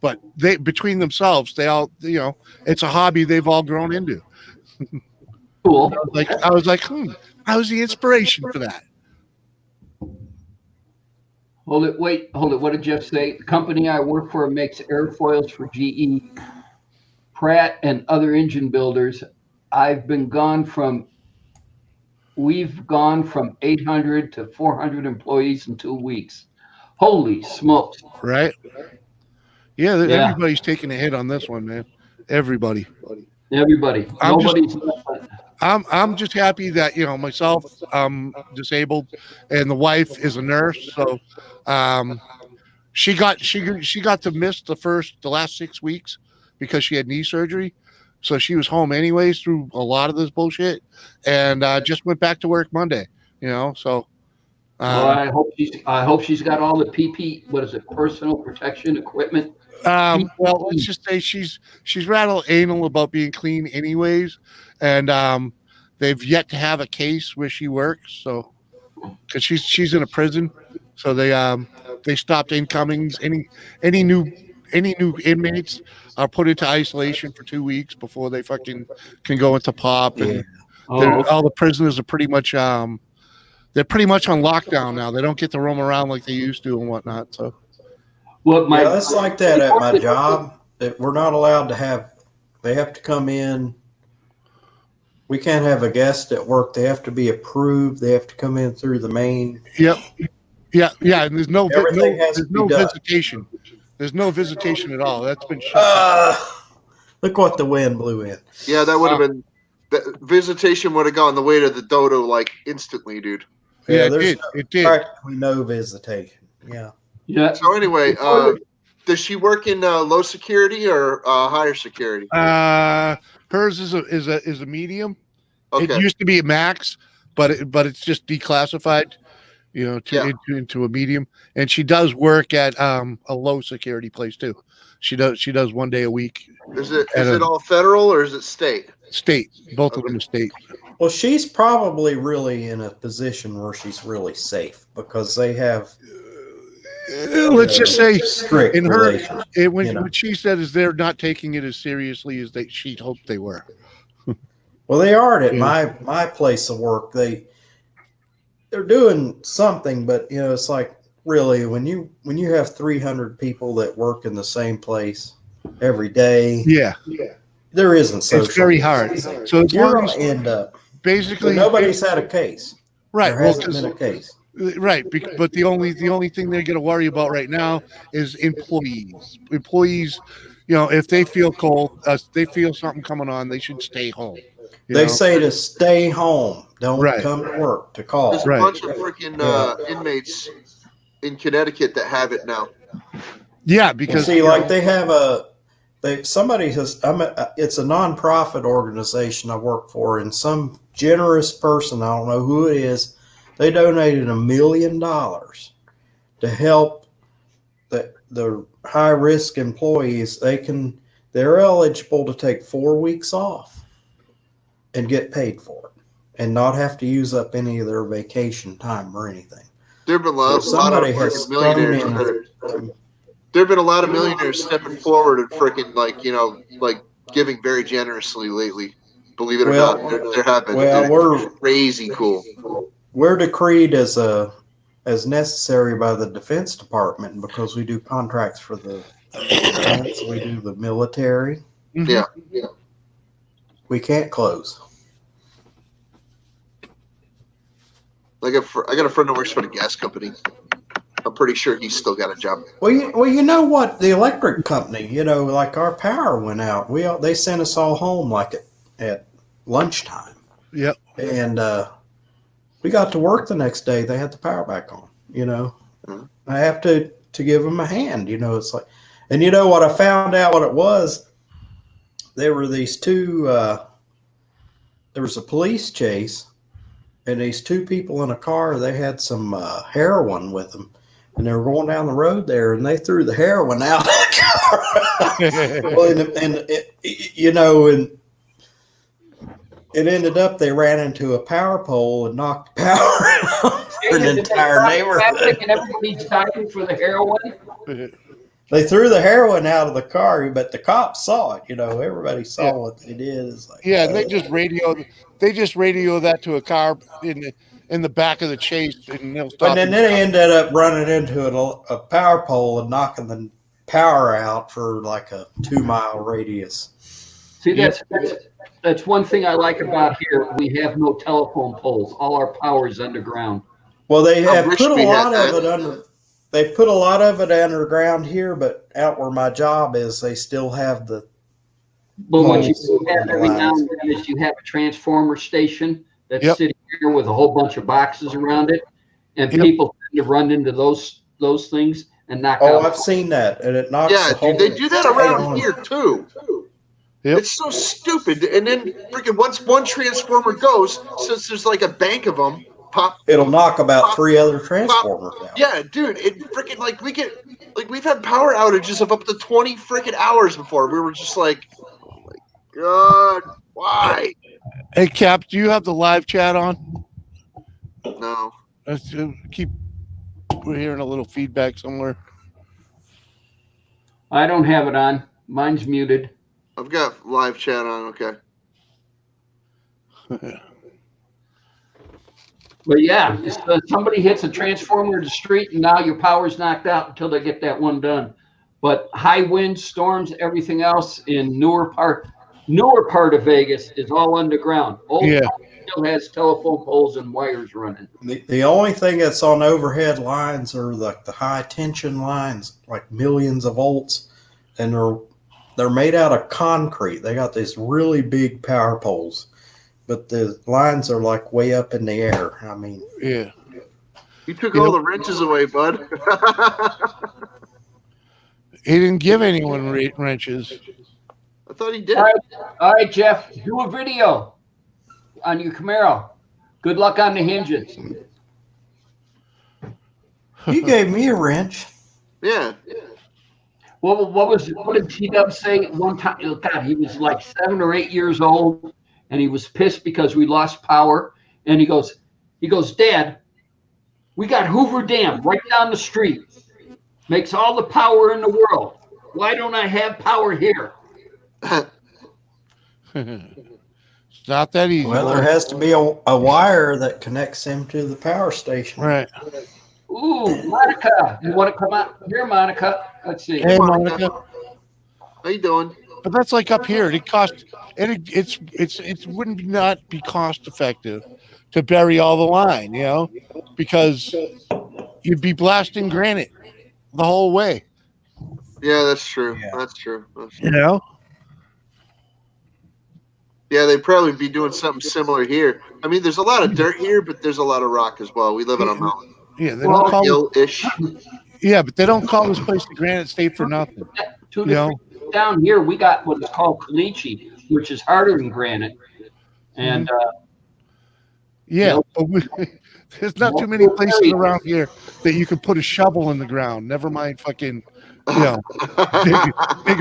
But they between themselves, they all it's a hobby they've all grown into. Cool. I was like, I was the inspiration for that. Hold it. What did Jeff say? The company I work for makes airfoils for GE, Pratt, and other engine builders. We've gone from 800 to 400 employees in 2 weeks. Holy smokes. Right? Yeah, everybody's taking a hit on this one, man. Everybody. I'm just happy that, myself, I'm disabled and the wife is a nurse. So she got to miss the last 6 weeks because she had knee surgery. So she was home anyways through a lot of this bullshit, and just went back to work Monday. So. I hope she's got all the PP. What is it? Personal protection equipment. Well, let's just say she's rather anal about being clean anyways, and they've yet to have a case where she works. So, because she's in a prison, so they stopped incomings. Any new inmates are put into isolation for 2 weeks before they fucking can go into pop. And all the prisoners are pretty much they're pretty much on lockdown now. They don't get to roam around like they used to and whatnot. So, it's like that at my job. That we're not allowed to have. They have to come in. We can't have a guest at work. They have to be approved. They have to come in through the main. Yep. Yeah. And there's no visitation. Done. There's no visitation at all. That's been shut. Look what the wind blew in. Yeah, that would have been. The visitation would have gone the way to the dodo like instantly, dude. Yeah, it did. Practically no visitation. Yeah. So anyway, does she work in low security or higher security? Hers is a medium. Okay. It used to be a max, but it's just declassified, into a medium. And she does work at a low security place too. She does 1 day a week. Is it all federal or is it state? State. Both of them are state. Well, she's probably really in a position where she's really safe because they have. Let's just say strict in her, what she said is they're not taking it as seriously as she hoped they were. Well, they aren't at my place of work. They're doing something, but it's like really when you have 300 people that work in the same place every day. Yeah. There isn't social. It's very hard. So you're going to end up basically nobody's had a case. Right. There hasn't been a case. Right, but the only thing they're going to worry about right now is employees. Employees, if they feel cold, they feel something coming on, they should stay home. They say to stay home, don't come to work. To call. There's a bunch of freaking inmates in Connecticut that have it now. Yeah, because like they have it's a nonprofit organization I work for, and some generous person, I don't know who it is. They donated $1 million to help the high risk employees. They're eligible to take 4 weeks off and get paid for it and not have to use up any of their vacation time or anything. There have been a lot of millionaires stepping forward and freaking like giving very generously lately. Believe it or not, there have been. We're crazy cool. We're decreed as necessary by the Defense Department because we do contracts for the Defense, we do the military. Mhm. Yeah. We can't close. I got a friend that works for the gas company. I'm pretty sure he's still got a job. Well, you know what? The electric company, like our power went out. They sent us all home like at lunchtime, Yep. and we got to work the next day. They had the power back on. Mhm. I have to give them a hand. It's like, and you know what? I found out what it was. There were these two. There was a police chase, and these two people in a car. They had some heroin with them. And they were going down the road there, and they threw the heroin out of the car. Well, and it ended up they ran into a power pole and knocked power out for an entire neighborhood. And everybody's dying for the heroin. They threw the heroin out of the car, but the cops saw it. Everybody saw what they did. It's like, Yeah, and they just radio that to a car in the back of the chase, and they'll stop. And then they ended up running into a power pole and knocking the power out for like a 2-mile radius. See, that's one thing I like about here. We have no telephone poles. All our power is underground. Well, they have wish put a we had lot of that. it under. They've put a lot of it underground here, but out where my job is, they still have the. But what you poles have and every now lines. and then is you have a transformer station that's Yep. sitting here with a whole bunch of boxes around it, and Yep. people tend to run into those things and knock Oh, out. I've seen that, and it knocks Yeah, the whole. dude, they do that around here too. Yep. It's so stupid. And then freaking once one transformer goes, since there's like a bank of them, pop. It'll knock about 3 other transformers out. Yeah, dude, it freaking we've had power outages of up to 20 freaking hours before. We were just like, oh my god, why? Hey, Cap, do you have the live chat on? No. Let's we're hearing a little feedback somewhere. I don't have it on. Mine's muted. I've got live chat on, okay. But yeah, somebody hits a transformer in the street, and now your power's knocked out until they get that one done. But high winds, storms, everything else in newer part of Vegas is all underground. Old Yeah. Town still has telephone poles and wires running. The only thing that's on overhead lines are like the high tension lines, like millions of volts, and they're made out of concrete. They got these really big power poles, but the lines are like way up in the air. I mean, Yeah. You took all the wrenches away, bud. He didn't give anyone wrenches. I thought he did. All right, Jeff, do a video on your Camaro. Good luck on the hinges. you gave me a wrench. Yeah. What did T-Dub say one time? Oh, God, he was like 7 or 8 years old, and he was pissed because we lost power. And he goes, Dad, we got Hoover Dam right down the street. Makes all the power in the world. Why don't I have power here? It's not that easy. Well, there has to be a wire that connects him to the power station. Right. Ooh, Monica, you want to come out here, Monica? Let's see. Hey, Monica. How you doing? But that's like up here. It wouldn't not be cost effective to bury all the line, because you'd be blasting granite the whole way. Yeah, that's true. Yeah. That's true. Yeah, they'd probably be doing something similar here. I mean, there's a lot of dirt here, but there's a lot of rock as well. We live on a mountain. Yeah, they don't call Hill-ish. Yeah, but they don't call this place the Granite State for nothing. Down here, we got what is called caliche, which is harder than granite. And but there's not too many places around here that you can put a shovel in the ground. Never mind fucking, dig a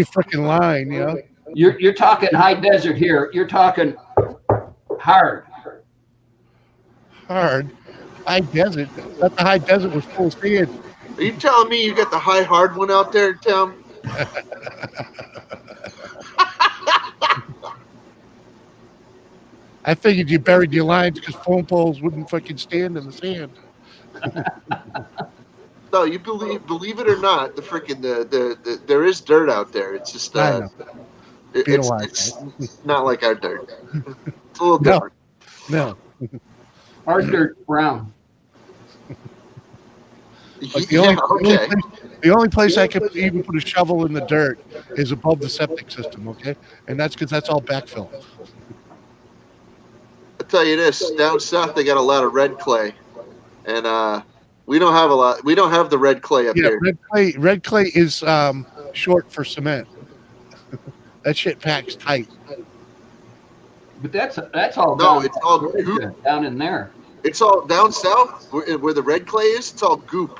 freaking line, You're talking high desert here. You're talking hard. Hard. High desert. That the high desert was full of sand. Are you telling me you got the high hard one out there, Tim? I figured you buried your lines because phone poles wouldn't fucking stand in the sand. No, you believe it or not, the freaking the there is dirt out there. It's just I know. it's not like our dirt. It's a little No. different. No. Our dirt's brown. Like Okay. the only place I could even put a shovel in the dirt is above the septic system, okay? And that's because that's all backfill. I'll tell you this, down south they got a lot of red clay. And we don't have a lot. We don't have the red clay up here. Red clay is short for cement. That shit packs tight. But that's all No, down, it's all Georgia, goop. down in there. It's all down south where the red clay is. It's all goop.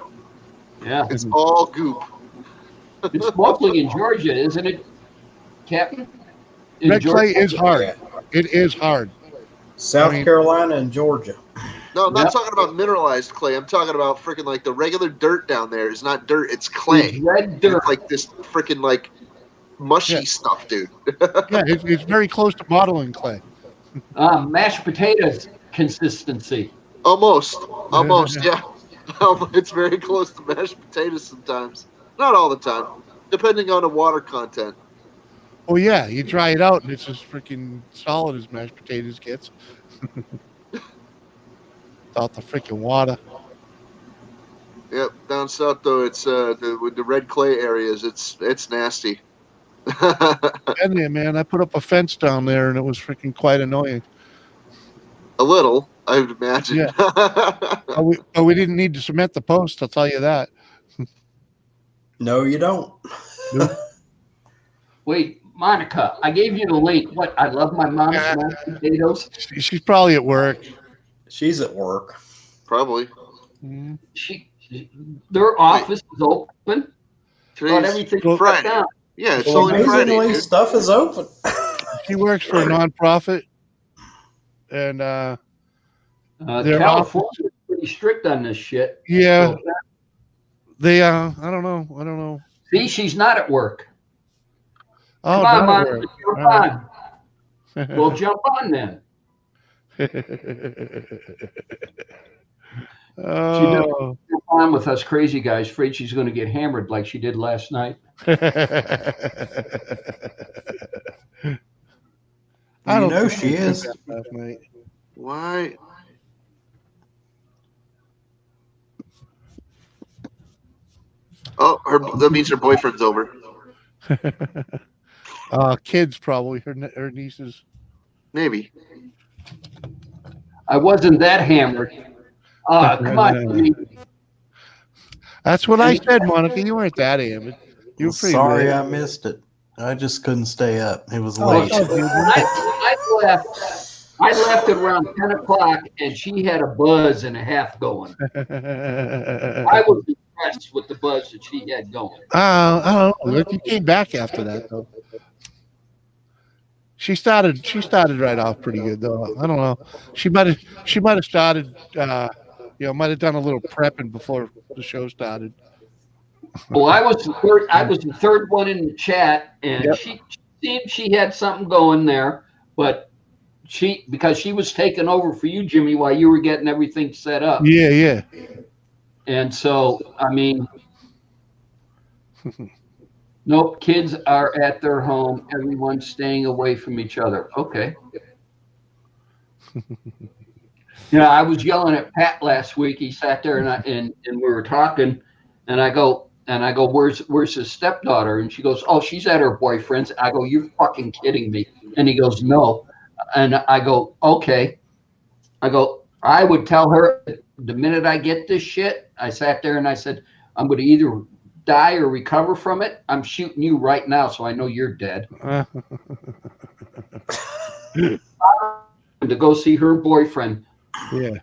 Yeah. It's all goop. It's mostly in Georgia, isn't it, Captain? In Red clay is hard. Yeah. It is hard. South Carolina and Georgia. No, I'm not Yep. talking about mineralized clay. I'm talking about freaking like the regular dirt down there is not dirt. It's clay. It's red dirt. It's like this freaking like mushy Yeah. stuff, dude. Yeah, it's very close to modeling clay. Mashed potatoes consistency. Almost, yeah. It's very close to mashed potatoes sometimes. Not all the time, depending on the water content. Oh yeah, you dry it out and it's as freaking solid as mashed potatoes gets. Without the freaking water. Yep, down south though, it's with the red clay areas, it's nasty. And yeah, man, I put up a fence down there and it was freaking quite annoying. A little, I would imagine. Yeah. But we didn't need to cement the post, I'll tell you that. No, you don't. Wait, Monica, I gave you the link. What? I love my mom's mashed potatoes. She's probably at work. She's at work. Probably. Mhm. Their office is open. But Today's everything's Friday. shut down. Yeah, it's Well, only Friday. amazingly, Dude. stuff is open. She works for a nonprofit, and their California is pretty strict on this shit. yeah, So, they I don't know. see, she's not at work. Oh, Come on, not Monica, at jump on. work. Well, jump on then. Oh. Jump on with us crazy guys. Afraid she's going to get hammered like she did last night. I don't know think she did is. that last night. Why? Oh, that means her boyfriend's over. Kids probably her nieces. Maybe. I wasn't that hammered. Come on, Jimmy. That's what I said, Monica. You weren't that hammered. You were pretty. Sorry, late. I missed it. I just couldn't stay up. It was Oh, late. it's all good. I left at around 10 o'clock, and she had a buzz and a half going. I was impressed with the buzz that she had going. I don't know. You came back after that, though. She started right off pretty good, though. I don't know. She might have started. Might have done a little prepping before the show started. Well, I was the third one in the chat, and she seemed she had something going there, but because she was taking over for you, Jimmy, while you were getting everything set up. Yeah. And so, I mean, nope, kids are at their home. Everyone's staying away from each other. Okay. I was yelling at Pat last week. He sat there and we were talking, and I go, where's his stepdaughter? And she goes, oh, she's at her boyfriend's. I go, you're fucking kidding me. And he goes, no. And I go, okay. I go, I would tell her the minute I get this shit. I sat there and I said, I'm going to either die or recover from it. I'm shooting you right now, so I know you're dead. To go see her boyfriend. Yeah.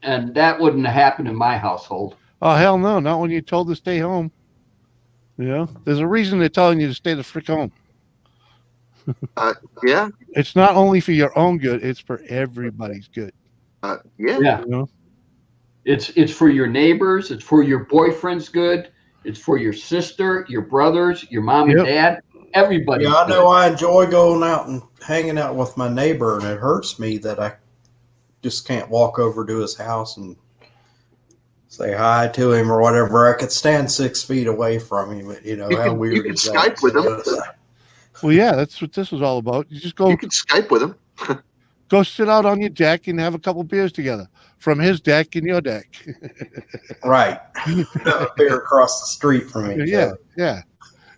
And that wouldn't have happened in my household. Oh, hell no. Not when you're told to stay home. There's a reason they're telling you to stay the frick home. Yeah. It's not only for your own good, it's for everybody's good. Yeah. It's for your neighbors. It's for your boyfriend's good. It's for your sister, your brothers, your mom and dad. Everybody. Yeah, I know. I enjoy going out and hanging out with my neighbor, and it hurts me that I just can't walk over to his house and say hi to him or whatever. I could stand 6 feet away from him. But, how weird you can is that? Skype with him. Well, yeah, that's what this was all about. You just go You can Skype with him. go sit out on your deck and have a couple beers together from his deck and your deck. Right. Beer across the street from each Yeah, other. yeah.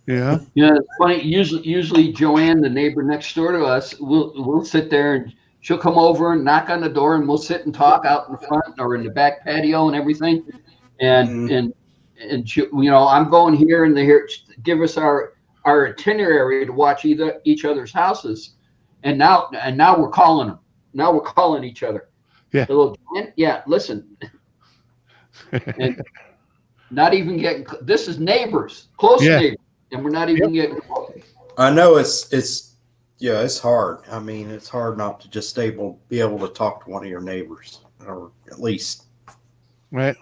Yeah, it's funny. Usually Joanne, the neighbor next door to us, we'll sit there and she'll come over and knock on the door, and we'll sit and talk out in the front or in the back patio and everything. And she, I'm going here and they here give us our itinerary to watch each other's houses. And now we're calling them. Now we're calling each other. Yeah. Hello, Joanne? Yeah, listen. And not even getting. This is neighbors, close neighbors. And we're not even getting. I know it's hard. I mean, it's hard not to just be able to talk to one of your neighbors, or at least. Right.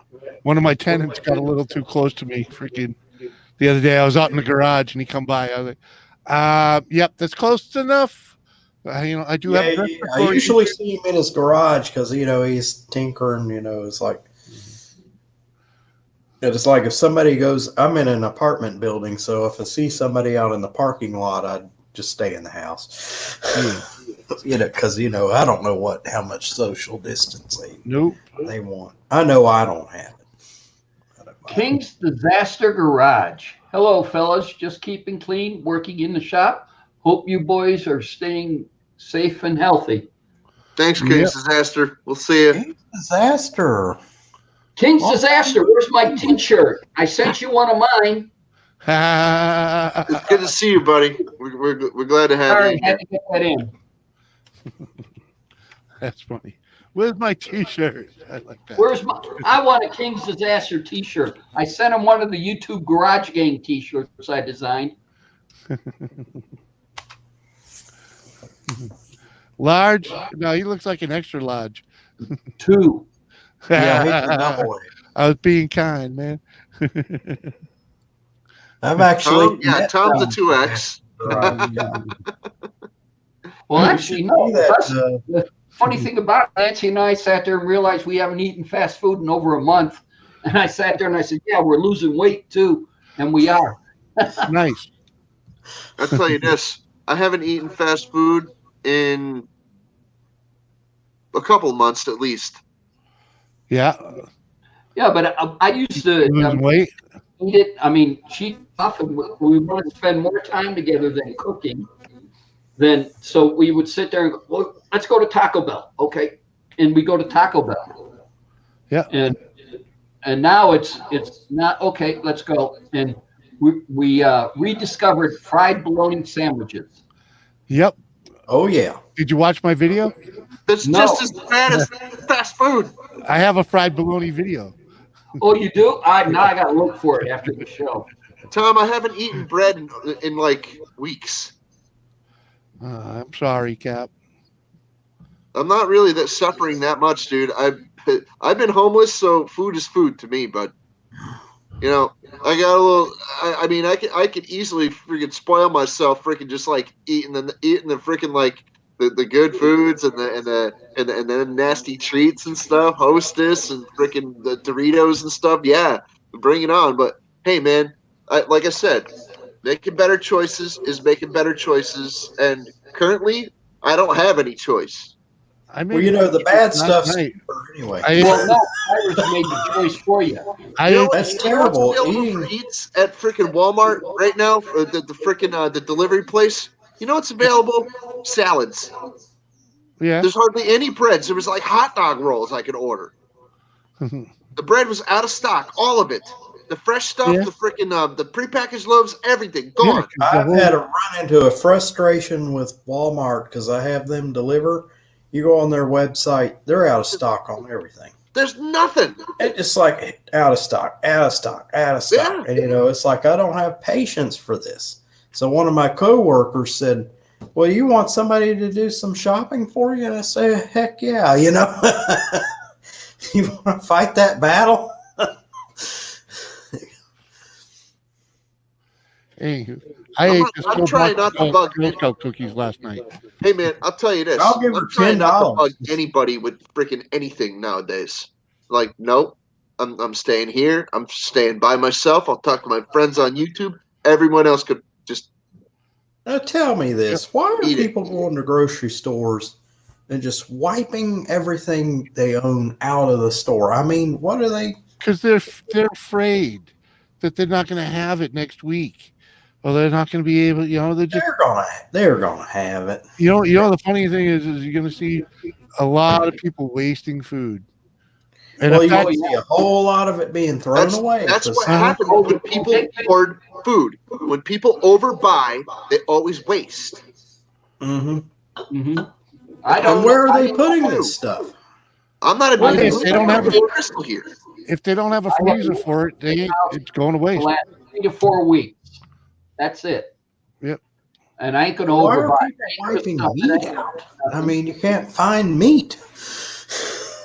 One of my tenants got a little too close to me. Freaking the other day, I was out in the garage and he come by. I was like, "Yep, that's close enough." I do have. I usually see him in his garage because he's tinkering. It's like. It's like if somebody goes, I'm in an apartment building, so if I see somebody out in the parking lot, I'd just stay in the house. Because I don't know how much social distance they want. I know I don't have it. King's Disaster Garage. Hello, fellas. Just keeping clean, working in the shop. Hope you boys are staying safe and healthy. Thanks, King's Disaster. We'll see you. King's Disaster. King's Disaster. Where's my T-shirt? I sent you one of mine. It's good to see you, buddy. We're glad to have you. Had to get that in. That's funny. Where's my T-shirt? I like that. I want a King's Disaster T-shirt. I sent him one of the YouTube Garage Gang T-shirts I designed. Large? No, he looks like an extra large. 2. Yeah, I was being kind, man. I've actually Tom's a 2X. Well, actually, no. The funny thing about it, Nancy and I sat there and realized we haven't eaten fast food in over a month. And I sat there and I said, yeah, we're losing weight too. And we are. Nice. I'll tell you this. I haven't eaten fast food in a couple months at least. Yeah. Yeah, but I used to wait. eat it. I mean, she often we wanted to spend more time together than cooking. So we would sit there and go, well, let's go to Taco Bell, okay? And we go to Taco Bell. Yeah. And now it's not okay. Let's go. And we rediscovered fried bologna sandwiches. Yep. Oh yeah. Did you watch my video? It's just as bad as fast food. I have a fried bologna video. Oh, you do? Now I got to look for it after the show. Tom, I haven't eaten bread in like weeks. I'm sorry, Cap. I'm not really suffering that much, dude. I've been homeless, so food is food to me. But I got a little. I mean, I could easily freaking spoil myself, freaking just like eating the freaking like the good foods and the nasty treats and stuff, Hostess and freaking the Doritos and stuff. Yeah, bring it on. But hey, man, like I said, making better choices is making better choices, and currently I don't have any choice. The bad stuff's anyway. Well, no, Iris made the choice for you. That's terrible. Eating eats at freaking Walmart right now, the freaking the delivery place. You know what's available? Salads. Yeah. There's hardly any breads. There was like hot dog rolls I could order. The bread was out of stock, all of it. The fresh stuff, the freaking the prepackaged loaves, everything gone. I've had to run into a frustration with Walmart because I have them deliver. You go on their website, they're out of stock on everything. There's nothing. It's just like out of stock. Yeah. And it's like I don't have patience for this. So one of my coworkers said, well, you want somebody to do some shopping for you? And I say, heck yeah, You want to fight that battle? Hey, I ate I'm trying not to bug Girl Scout cookies last night. Hey man, I'll tell you this. I'll give her I'm trying not to $10. bug anybody with freaking anything nowadays. Like, nope. I'm staying here. I'm staying by myself. I'll talk to my friends on YouTube. Everyone else could just Now tell me this: why are eat it. people going to grocery stores and just wiping everything they own out of the store? I mean, what are they? Because they're afraid that they're not going to have it next week, or they're not going to be able. They're just. They're gonna have it. The funny thing is you're going to see a lot of people wasting food. And Well, if you that, will see a whole lot of it being thrown away. That's what 'cause- happens when people hoard food. When people overbuy, they always waste. Mhm. I Where are they don't putting know. this stuff? I'm not Well, admitting if they don't have a crystal here. if they don't have a freezer for it, it's going to the waste. last 3 to 4 weeks. That's it. Yep. And I ain't gonna Why are overbuy. people wiping meat out? I mean, you can't find meat.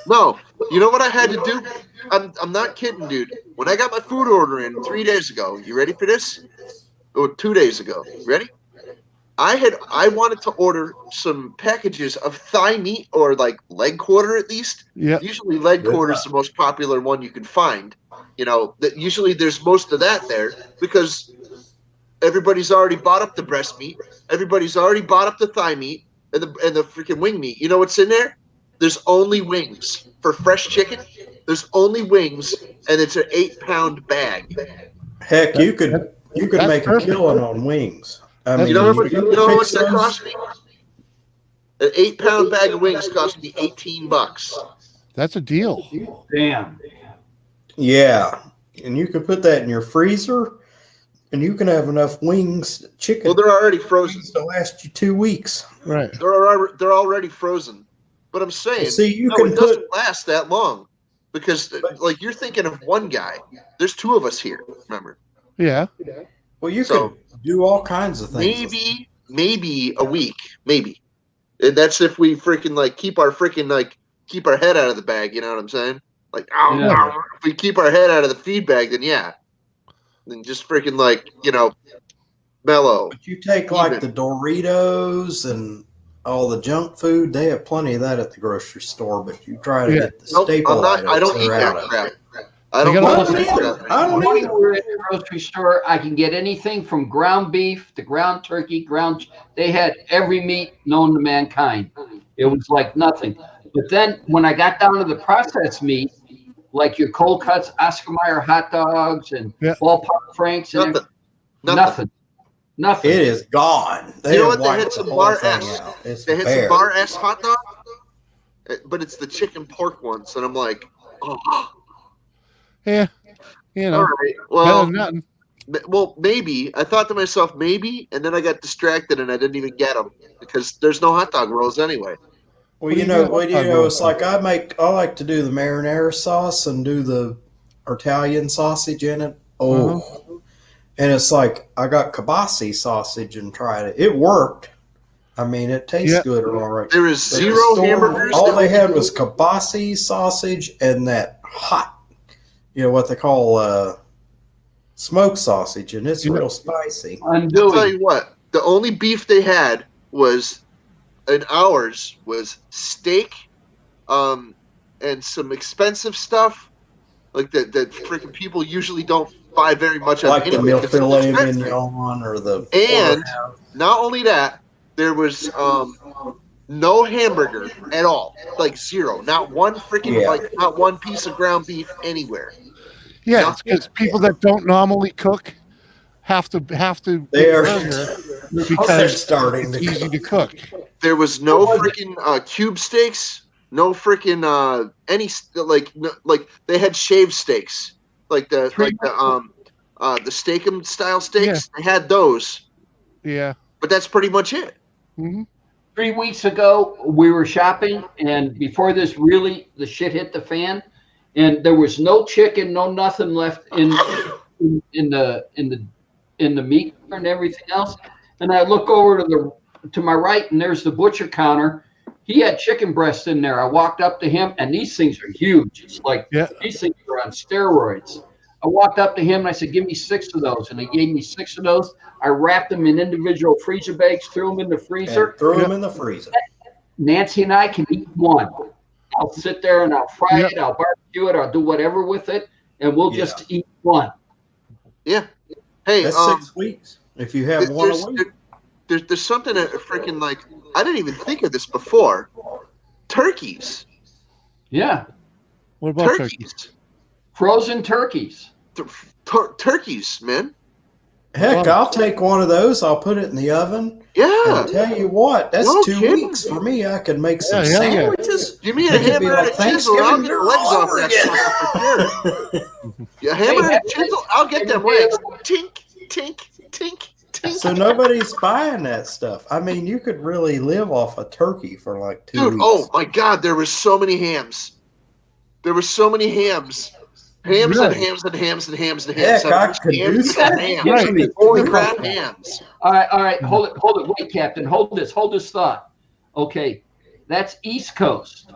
No, you know what I had to do? I'm not kidding, dude. When I got my food order in 3 days ago, you ready for this? Or 2 days ago, ready? I wanted to order some packages of thigh meat or like leg quarter at least. Yep. Usually leg Good quarter is luck. the most popular one you can find. That usually there's most of that there because everybody's already bought up the breast meat. Everybody's already bought up the thigh meat and the freaking wing meat. You know what's in there? There's only wings for fresh chicken. There's only wings, and it's an 8-pound bag. Heck, you could that's make perfect. a killing on wings. I mean, You know how much? you You know how much fix that those- cost me? An 8-pound bag of wings cost me $18. That's a deal. Damn. Yeah, and you could put that in your freezer, and you can have enough chicken Well, they're already frozen. to last you 2 weeks. Right. They're already frozen. But I'm saying, Well, see, you no, can it doesn't last that long because, like, you're thinking of one guy. There's 2 of us here. Remember? Yeah. Well, you So, could do all kinds of things. Maybe a week, maybe. And that's if we freaking keep our head out of the bag. You know what I'm saying? Like, Yeah. if we keep our head out of the feed bag, then yeah, then just freaking mellow. But you take like the Doritos and all the junk food. They have plenty of that at the grocery store. But you try to get the Nope, staple items. I don't eat they're that out of crap. it. I don't They got want all to the- eat that. I don't When either. we were at the grocery store, I can get anything from ground beef to ground turkey, they had every meat known to mankind. It was like nothing. But then when I got down to the processed meat, like your cold cuts, Oscar Mayer hot dogs and Yeah. ballpark franks and Nothing. nothing. It is gone. You know what? have They had wiped some the bar whole thing S. out. It's They had bare. some bar S hot dog, but it's the chicken pork ones, and I'm like, oh, Yeah. all right. Better Well, than nothing. maybe. I thought to myself, maybe, and then I got distracted and I didn't even get them because there's no hot dog rolls anyway. Well, What do you you know, got? it's like I like to do the marinara sauce and do the Italian sausage in it. Oh, and it's like I got kibasi sausage and tried it. It worked. I mean, it tastes Yeah. good all right. There is But the zero store, hamburgers. all that they we had do. was kibasi sausage and that hot, what they call smoked sausage, and it's real spicy. I'll tell Undoing. you what. The only beef they had was, in ours, was steak, and some expensive stuff, like that freaking people usually don't buy very much of Like the anyway, milk 'cause it's filet expensive. mignon or the And not only that, there was no hamburger at all, like zero, not one freaking not one piece of ground beef anywhere. Yeah, No. it's because people that don't normally cook have to They get are- burger they're because starting it's to easy to cook. There was no freaking cube steaks, no freaking they had shaved steaks, like the steakum style steaks. They had those, Yeah. but that's pretty much it. hmm 3 weeks ago, we were shopping, and before this, really, the shit hit the fan, and there was no chicken, no nothing left in the meat and everything else. And I look over to my right, and there's the butcher counter. He had chicken breasts in there. I walked up to him, and these things are huge. It's like these things are on steroids. I walked up to him and I said, "Give me 6 of those." And he gave me 6 of those. I wrapped them in individual freezer bags, threw them in the freezer. throw them in the freezer. Nancy and I can eat one. I'll sit there and I'll fry it, I'll barbecue it, I'll do whatever with it, and we'll just eat one. Yeah. Hey, That's 6 weeks. If you have one a week. There's something that freaking like I didn't even think of this before. Turkeys. Yeah. What about Turkeys? Frozen turkeys. Turkeys, man. Heck, I'll take one of those. I'll put it in the oven. Yeah. And tell you what, that's No 2 kidding. weeks for me. I could make some Yeah, yeah. sandwiches. Give me a It could hammer be and like a chisel, and I'll Thanksgiving get the dinner legs all off over that again. sucker for sure. Yeah, hammer and a chisel, I'll get them legs. Tink, tink, tink, tink. So nobody's buying that stuff. I mean, you could really live off a turkey for like 2 Dude, weeks. oh my God, there were so many hams. There were so many hams. Hams and hams and hams and hams and hams. Heck, I could do that. Hams. Holy crap, hams. All right. Hold it. Wait, Captain. Hold this thought. Okay, that's East Coast.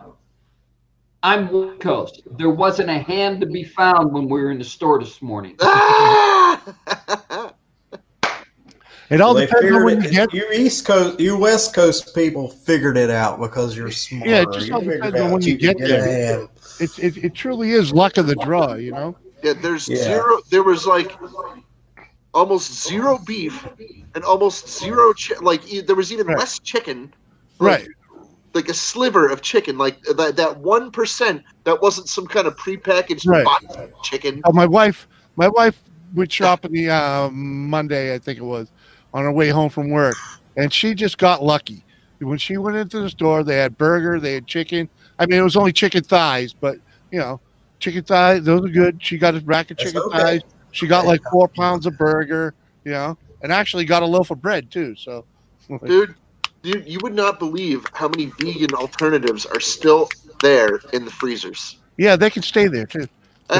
I'm West Coast. There wasn't a ham to be found when we were in the store this morning. It all depends on when you get. You East Coast, you West Coast people figured it out because you're smart. Yeah, it just all depends on when you get there. It truly is luck of the draw, you know. Yeah, zero. There was like almost zero beef and almost zero. There was even less chicken. Right. Like a sliver of chicken, like that 1% that wasn't some kind of prepackaged box chicken. My wife would shop in the Monday, I think it was, on her way home from work, and she just got lucky. When she went into the store, they had burger, they had chicken. I mean, it was only chicken thighs, but chicken thighs, those are good. She got a rack of chicken thighs. She got like 4 pounds of burger, and actually got a loaf of bread too. So, dude, you would not believe how many vegan alternatives are still there in the freezers. Yeah, they can stay there too. She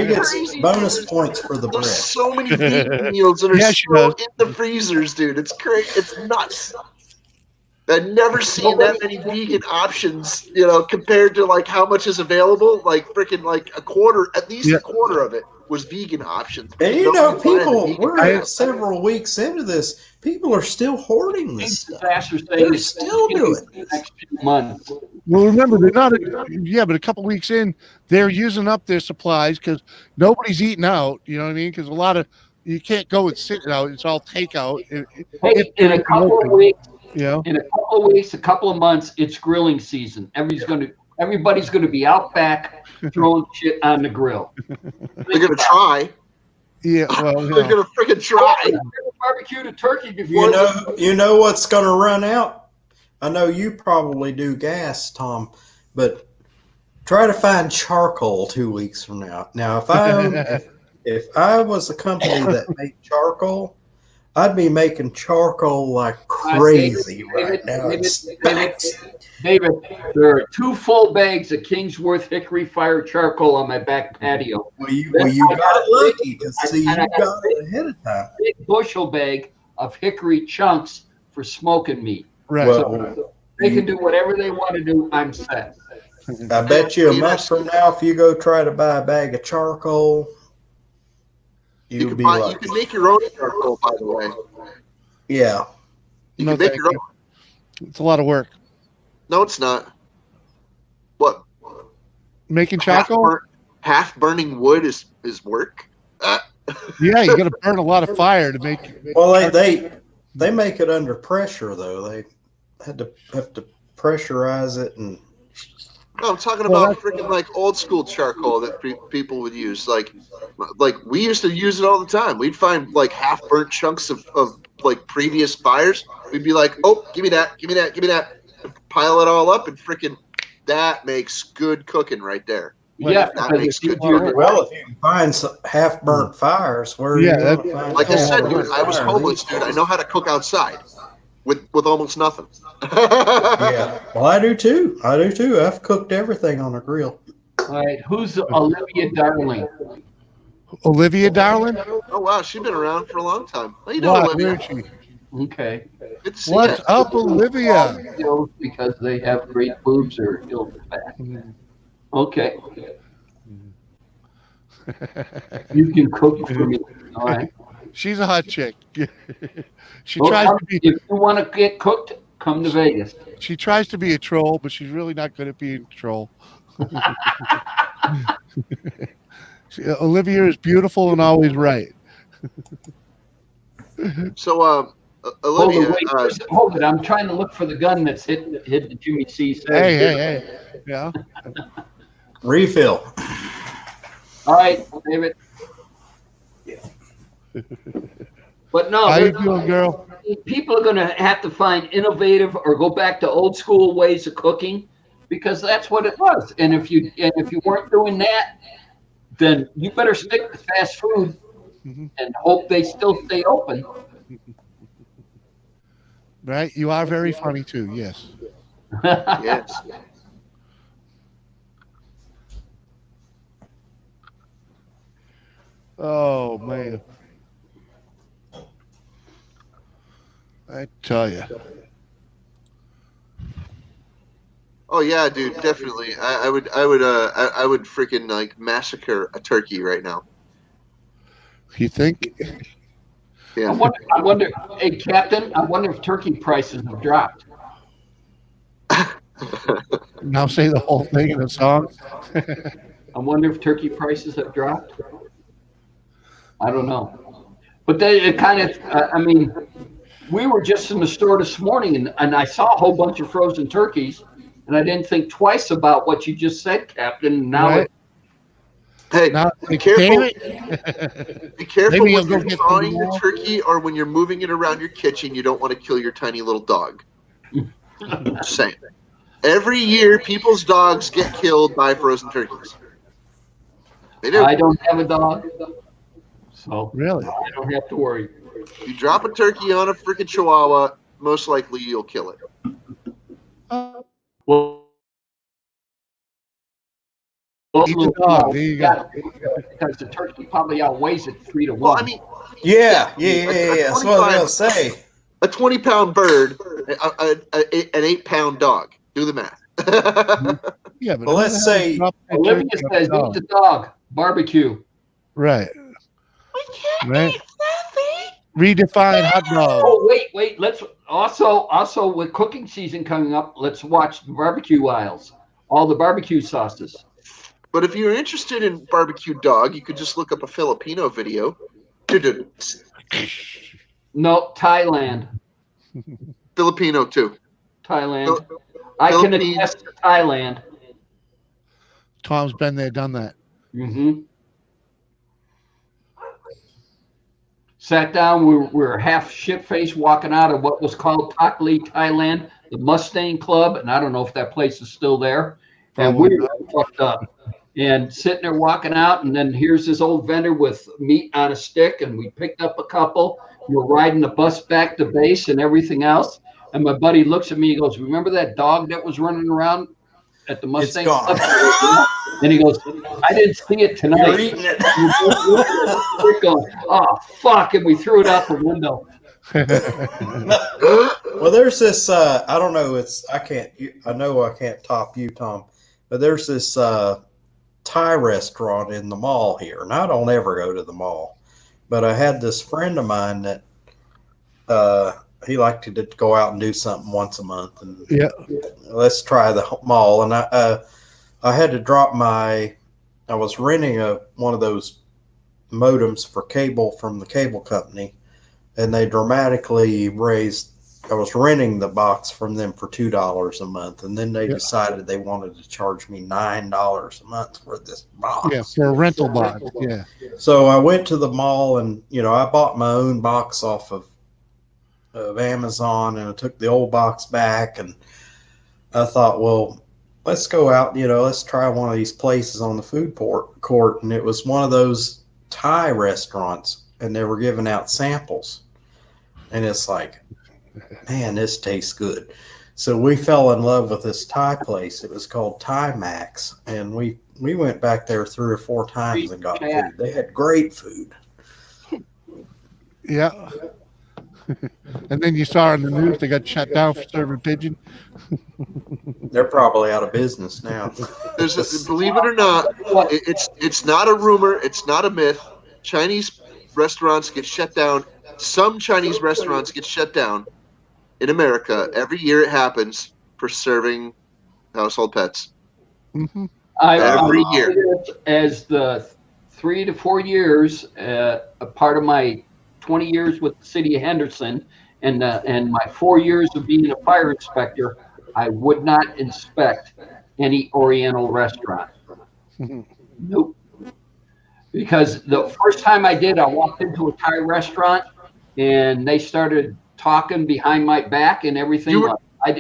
gets bonus points for the bread. There's so many vegan meals that are still in the freezers, dude. It's crazy. It's nuts. I've never seen that many vegan options, compared to like how much is available. Like freaking like a quarter, at least a quarter of it was vegan options. And people, we're several weeks into this. People are still hoarding this stuff. They're still doing it. The next few months. Well, remember, they're not. But a couple weeks in, they're using up their supplies because nobody's eating out. You know what I mean? Because a lot of you can't go and sit out. It's all takeout. In a couple of weeks, in a couple of weeks, a couple of months, it's grilling season. Everybody's going to be out back throwing shit on the grill. They're going to try. Yeah, well, they're going to freaking try. Barbecued a turkey before. You know what's going to run out? I know you probably do gas, Tom, but try to find charcoal 2 weeks from now. Now, if I was a company that made charcoal, I'd be making charcoal like crazy right now. David, there are 2 full bags of Kingsworth hickory fire charcoal on my back patio. Well, you got lucky to see you got it ahead of time. Big bushel bag of hickory chunks for smoking meat. Right. So they can do whatever they want to do. I'm set. I bet you a month from now, if you go try to buy a bag of charcoal, you'll be lucky. You can make your own charcoal, by the way. Yeah. You can make your own. It's a lot of work. No, it's not. What? Making charcoal? Half burning wood is work. Yeah, you got to burn a lot of fire to make. Well, they make it under pressure though. They have to pressurize it and. No, I'm talking about freaking like old school charcoal that people would use. Like we used to use it all the time. We'd find like half burnt chunks of like previous fires. We'd be like, oh, give me that, give me that, give me that. And pile it all up and freaking that makes good cooking right there. Yeah, that makes good cooking. Well, if you can find some half burnt fires, where you find like I said, dude, I was homeless, dude. I know how to cook outside with almost nothing. Yeah, well, I do too. I've cooked everything on a grill. All right, who's Olivia Darling? Olivia Darling? Oh wow, she's been around for a long time. How you doing, Olivia? Where is she? Okay. Good to see What's you. up, Olivia? Because they have great boobs or ill fat. Okay. You can cook for me. All right. She's a hot chick. She tries to be. If you want to get cooked Come to Vegas. She tries to be a troll, but she's really not good at being a troll. Olivia is beautiful and always right. So, Hold Olivia, it, wait, hold it. I'm trying to look for the gun that's hit Jimmy C's head. Hey. Yeah. Refill. All right, David. But no, How you doing, girl? people are going to have to find innovative or go back to old school ways of cooking because that's what it was. And if you weren't doing that, then you better stick to fast food and hope they still stay open. Right? You are very funny too. Yes. yes. Oh man. I tell you. Oh yeah, dude, definitely. I would freaking like massacre a turkey right now. You think? Yeah. I wonder, hey Captain, I wonder if turkey prices have dropped. Now say the whole thing in a song. I wonder if turkey prices have dropped. I don't know, but they it kind of. I mean, we were just in the store this morning, and I saw a whole bunch of frozen turkeys, and I didn't think twice about what you just said, Captain. Now, Right. Hey, Now, be careful. Be careful Maybe when you'll go you're get thawing some your more. turkey or when you're moving it around your kitchen. You don't want to kill your tiny little dog. Just saying. Every year, people's dogs get killed by frozen turkeys. They do. I don't have a dog, so Really? I don't have to worry. You drop a turkey on a freaking chihuahua, most likely you'll kill it. Well, Eat the dog. There you go. because the turkey probably outweighs it 3 to 1. Well, I mean, Yeah. That's what I was gonna say. a 20-pound bird, an 8-pound dog. Do the math. Yeah, but Well, let's say Olivia says, eat the dog, barbecue. Right. We can't Right. eat Fluffy. Redefine hot dog. Oh, wait. Let's also with cooking season coming up, let's watch the barbecue aisles, all the barbecue sauces. But if you're interested in barbecue dog, you could just look up a Filipino video. No, Thailand. Filipino too. Thailand. I can Philippines. attest to Thailand. Tom's been there, done that. Mm-hmm. Sat down, we were half shit-faced walking out of what was called Takli, Thailand, the Mustang Club, and I don't know if that place is still there. And we were fucked up. And sitting there walking out, and then here's this old vendor with meat on a stick, and we picked up a couple. We're riding the bus back to base and everything else. And my buddy looks at me, he goes, "Remember that dog that was running around at the Mustang gone. Club?" And he goes, "I didn't see it tonight." You're eating it. We're going, "Oh, fuck," and we threw it out the window. Well, there's this. I don't know. I know I can't top you, Tom. But there's this Thai restaurant in the mall here, and I don't ever go to the mall. But I had this friend of mine that he liked to go out and do something once a month, and Yeah. let's try the mall. And I had to drop I was renting one of those modems for cable from the cable company, and they dramatically raised. I was renting the box from them for $2 a month, and then they decided they wanted to charge me $9 a month for this box. Yeah, for a rental box. Yeah. So I went to the mall, and I bought my own box off of Amazon, and I took the old box back, and I thought, well, let's go out. Let's try one of these places on the food court, and it was one of those Thai restaurants, and they were giving out samples, and it's like, man, this tastes good. So we fell in love with this Thai place. It was called Thai Max, and we went back there 3 or 4 times and got food. They had great food. Yeah. And then you saw in the news they got shut down for serving pigeon. They're probably out of business now. Believe it or not, it's not a rumor. It's not a myth. Chinese restaurants get shut down. Some Chinese restaurants get shut down in America. Every year it happens for serving household pets. Mm-hmm. Every year. As the 3 to 4 years, a part of my 20 years with the city of Henderson and my 4 years of being a fire inspector, I would not inspect any Oriental restaurant. Nope. Because the first time I did, I walked into a Thai restaurant and they started talking behind my back and everything. You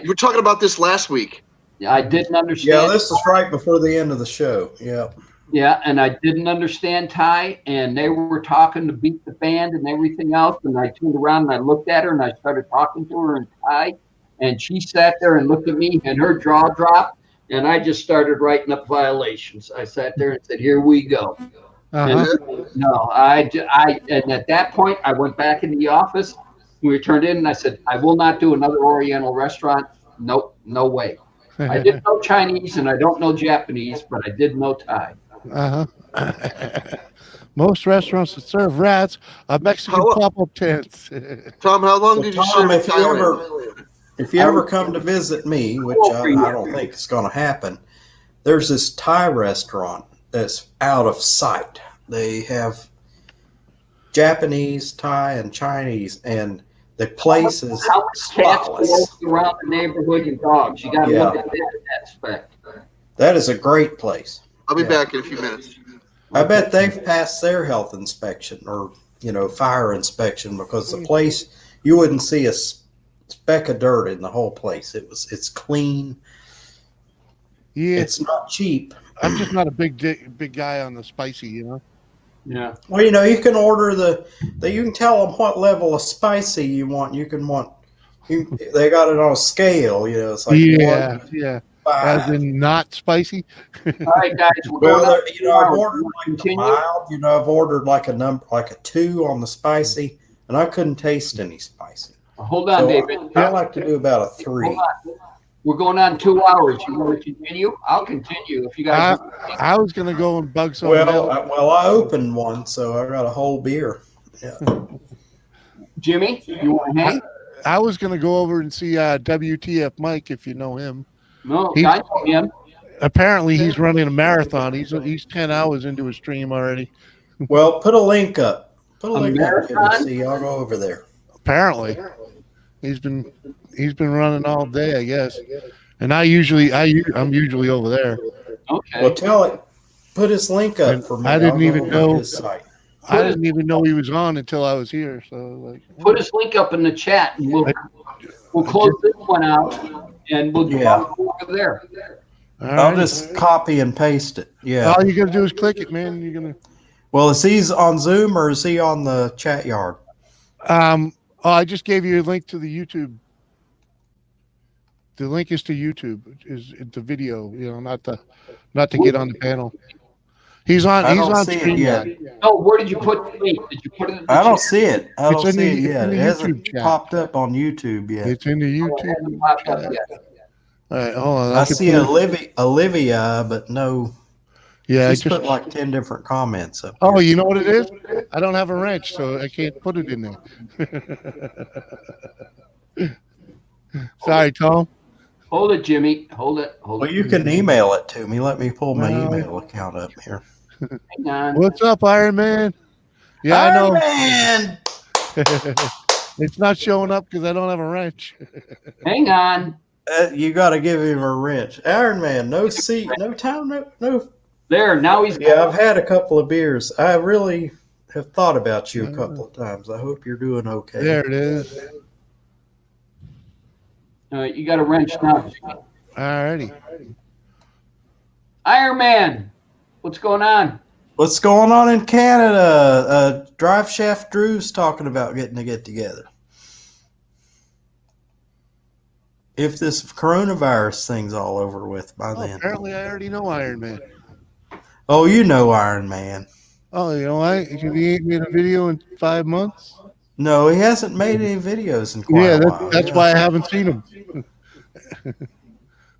were talking about this last week. I didn't understand. Yeah, this is right before the end of the show. Yeah. Yeah, and I didn't understand Thai, and they were talking to beat the band and everything else. And I turned around and I looked at her and I started talking to her in Thai, and she sat there and looked at me, and her jaw dropped, and I just started writing up violations. I sat there and said, "Here we go." Uh-huh. And no, and at that point I went back in the office. We turned in, and I said, "I will not do another Oriental restaurant. Nope, no way." I didn't know Chinese and I don't know Japanese, but I did know Thai. Uh-huh. Most restaurants that serve rats are Mexican pop-up tents. Tom, how long did you serve in Thailand? If you ever come to visit me, which I don't think is going to happen, there's this Thai restaurant that's out of sight. They have Japanese, Thai, and Chinese, and the place is how much cats spotless. go around the neighborhood and dogs? You got to look at that in that spec. That is a great place. I'll be back in a few minutes. I bet they've passed their health inspection or, fire inspection, because the place, you wouldn't see a speck of dirt in the whole place. It's clean. Yeah, it's not cheap. I'm just not a big guy on the spicy, Yeah. Well, you can order you can tell them what level of spicy you want. They got it on a scale, it's like yeah. 5. As in not spicy. All right, guys. I've ordered like a mild. I've ordered like a 2 on the spicy, and I couldn't taste any spicy. Hold on, David. I like to do about a 3. We're going on 2 hours. You want to continue? I'll continue if you guys. I was gonna go and bug someone else. I opened one, so I got a whole beer. Yeah. Jimmy, you want to hang? I was gonna go over and see WTF Mike, if you know him. No, I know him. Apparently, he's running a marathon. He's 10 hours into his stream already. Well, put a link up. Put a link up marathon? to see. I'll go over there. Apparently, he's been running all day, I guess. And I'm usually over there. Okay. Well, tell it. Put his link up for me. I didn't even know. His site. I didn't even know he was on until I was here. So put his link up in the chat, and we'll close this one out, and we'll go over there. I'll just copy and paste it. Yeah. All you gotta do is click it, man. You're gonna. Well, is he on Zoom or is he on the chat yard? I just gave you a link to the YouTube. The link is to YouTube. Is the video? Not to get on the panel. He's on stream yet. No, where did you put the link? Did you put it in the I don't chat? see it. I don't see it yet. It hasn't chat. popped up on YouTube yet. It's in the YouTube chat. All right, hold on. I see Olivia, but no. Yeah, I just put like 10 different comments up. Oh, you know what it is? I don't have a wrench, so I can't put it in there. Sorry, Tom. Hold it, Jimmy. Hold it. Well, you can email it to me. Let me pull my email account up here. Hang on. What's up, Iron Man? Yeah, Iron I know. Man! It's not showing up because I don't have a wrench. Hang on. You got to give him a wrench. Iron Man, no seat, no time, no. There, now he's. Yeah, I've had a couple of beers. I really have thought about you a couple of times. I hope you're doing okay. There it is. You got a wrench now. Alrighty. Iron Man, what's going on? What's going on in Canada? Drive Shaft Drew's talking about getting to get together. If this coronavirus thing's all over with by then. Apparently, I already know Iron Man. Oh, you know Iron Man. Oh, you know why? Because he ain't made a video in 5 months. No, he hasn't made any videos in quite a while. That's why I haven't seen him.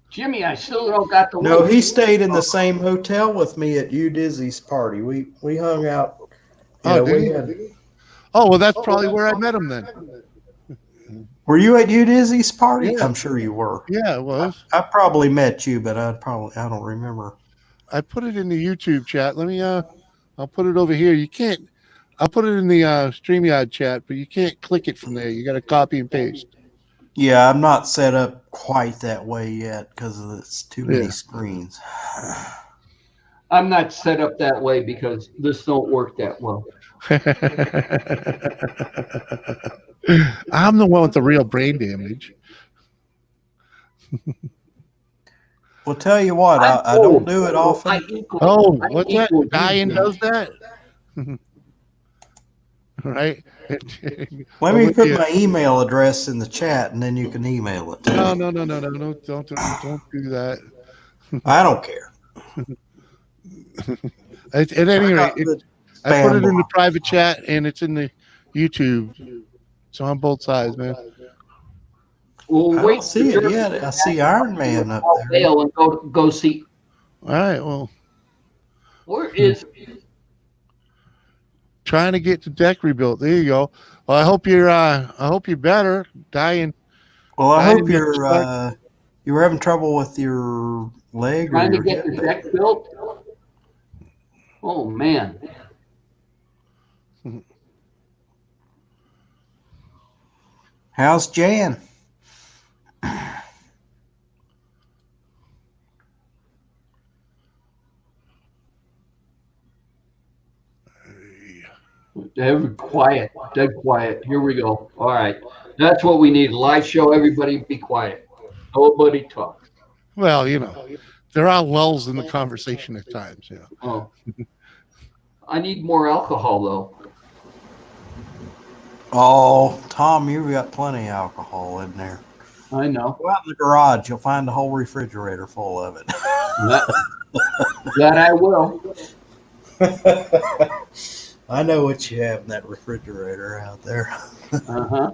Jimmy, I still don't got the. No, he stayed in the same hotel with me at U Dizzy's party. We hung out. Oh, did he? Oh, well, that's probably where I met him then. Were you at you Dizzy's party? Yeah. I'm sure you were. Yeah, it was. I probably met you, but I don't remember. I put it in the YouTube chat. Let me I'll put it over here. You can't I'll put it in the StreamYard chat, but you can't click it from there. You gotta copy and paste. Yeah, I'm not set up quite that way yet because it's too many Yeah. screens. I'm not set up that way because this don't work that well. I'm the one with the real brain damage. Well, tell you what, I'm I don't old, do it so often. I equal- Oh, I what's that? equal Diane you. does that? Right? Let me put my email address in the chat, and then you can email it to No, me. no, no, no, no, no, don't do that. I don't care. At any rate, I put it in the spam private chat and it's in the YouTube. It's on both sides, man. Well, I wait don't see it yet. I see Iron Man up I'll there. bail and go see. All right, well, Where is? trying to get the deck rebuilt. There you go. Well, I hope you're better. Dying. Well, I Diane hope you were having trouble with your leg or Trying to your get hip. the deck built? Oh, man. How's Jan? Dead quiet. Dead quiet. Here we go. All right. That's what we need. Live show. Everybody be quiet. Nobody talk. Well, there are lulls in the conversation at times. Yeah. Oh. I need more alcohol, though. Oh, Tom, you've got plenty of alcohol in there. I know. Go out in the garage. You'll find the whole refrigerator full of it. That I will. I know what you have in that refrigerator out there. Uh-huh.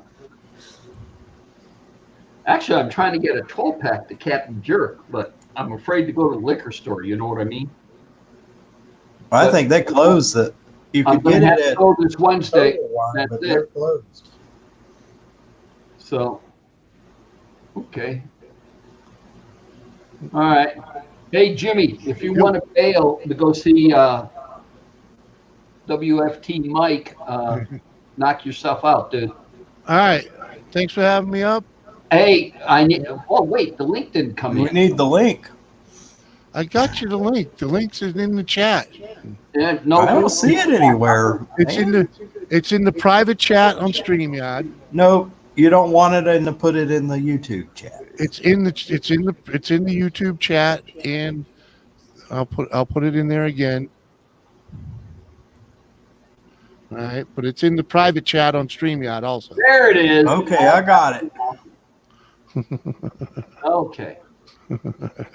Actually, I'm trying to get a 12-pack to Captain Jerk, but I'm afraid to go to the liquor store. You know what I mean? I think they closed it. You I'm could going get to it at go this Wednesday. Wine, but That's they're it. closed. So, okay. All right. Hey, Jimmy, if you want to bail to go see WFT Mike, knock yourself out, dude. All right. Thanks for having me up. Hey, I need. Oh, wait, the link didn't come We in. need the link. I got you the link. The link's in the chat. Yeah, no, I don't see it anywhere. It's in the private chat on StreamYard. No, you don't want it in to put it in the YouTube chat. It's in the YouTube chat, and I'll put it in there again. All right, but it's in the private chat on StreamYard also. There it is. Okay, I got it. Okay.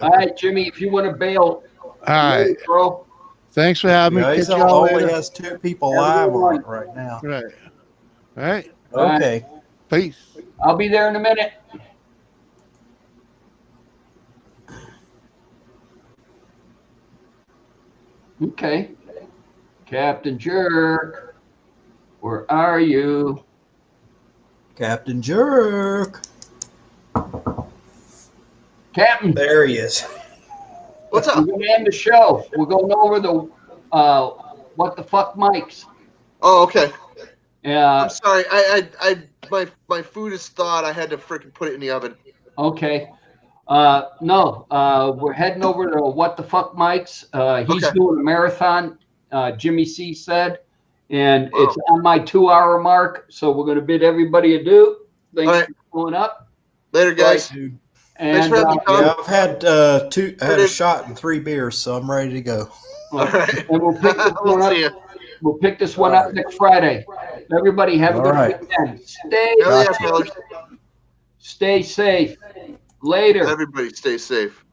All right, Jimmy, if you want to bail, All right. bro. Thanks for having me. Yeah, Catch he y'all only later. has 2 people live on it right now. Right. All right. Okay. Peace. I'll be there in a minute. Okay. Captain Jerk, where are you? Captain Jerk. Captain, There he is. What's we're up? going to end the show. We're going over the what the fuck mics. Oh, okay. Yeah. I'm sorry. My food is thawed. I had to freaking put it in the oven. Okay. No, we're heading over to What the Fuck Mike's. He's Okay. doing a marathon, Jimmy C said, and Wow. it's on my 2-hour mark. So we're going to bid everybody adieu. Thanks All right. for pulling up. Later, guys. Dude. Thanks And for having me, Tom. Yeah, I've had I had a shot and 3 beers, so I'm ready to go. All right. and we'll pick this We'll one up. see you. We'll pick this one up next Friday. Everybody have a All good right. weekend. Stay Hell yeah, Gotcha. fellas. stay safe. Later. Everybody stay safe.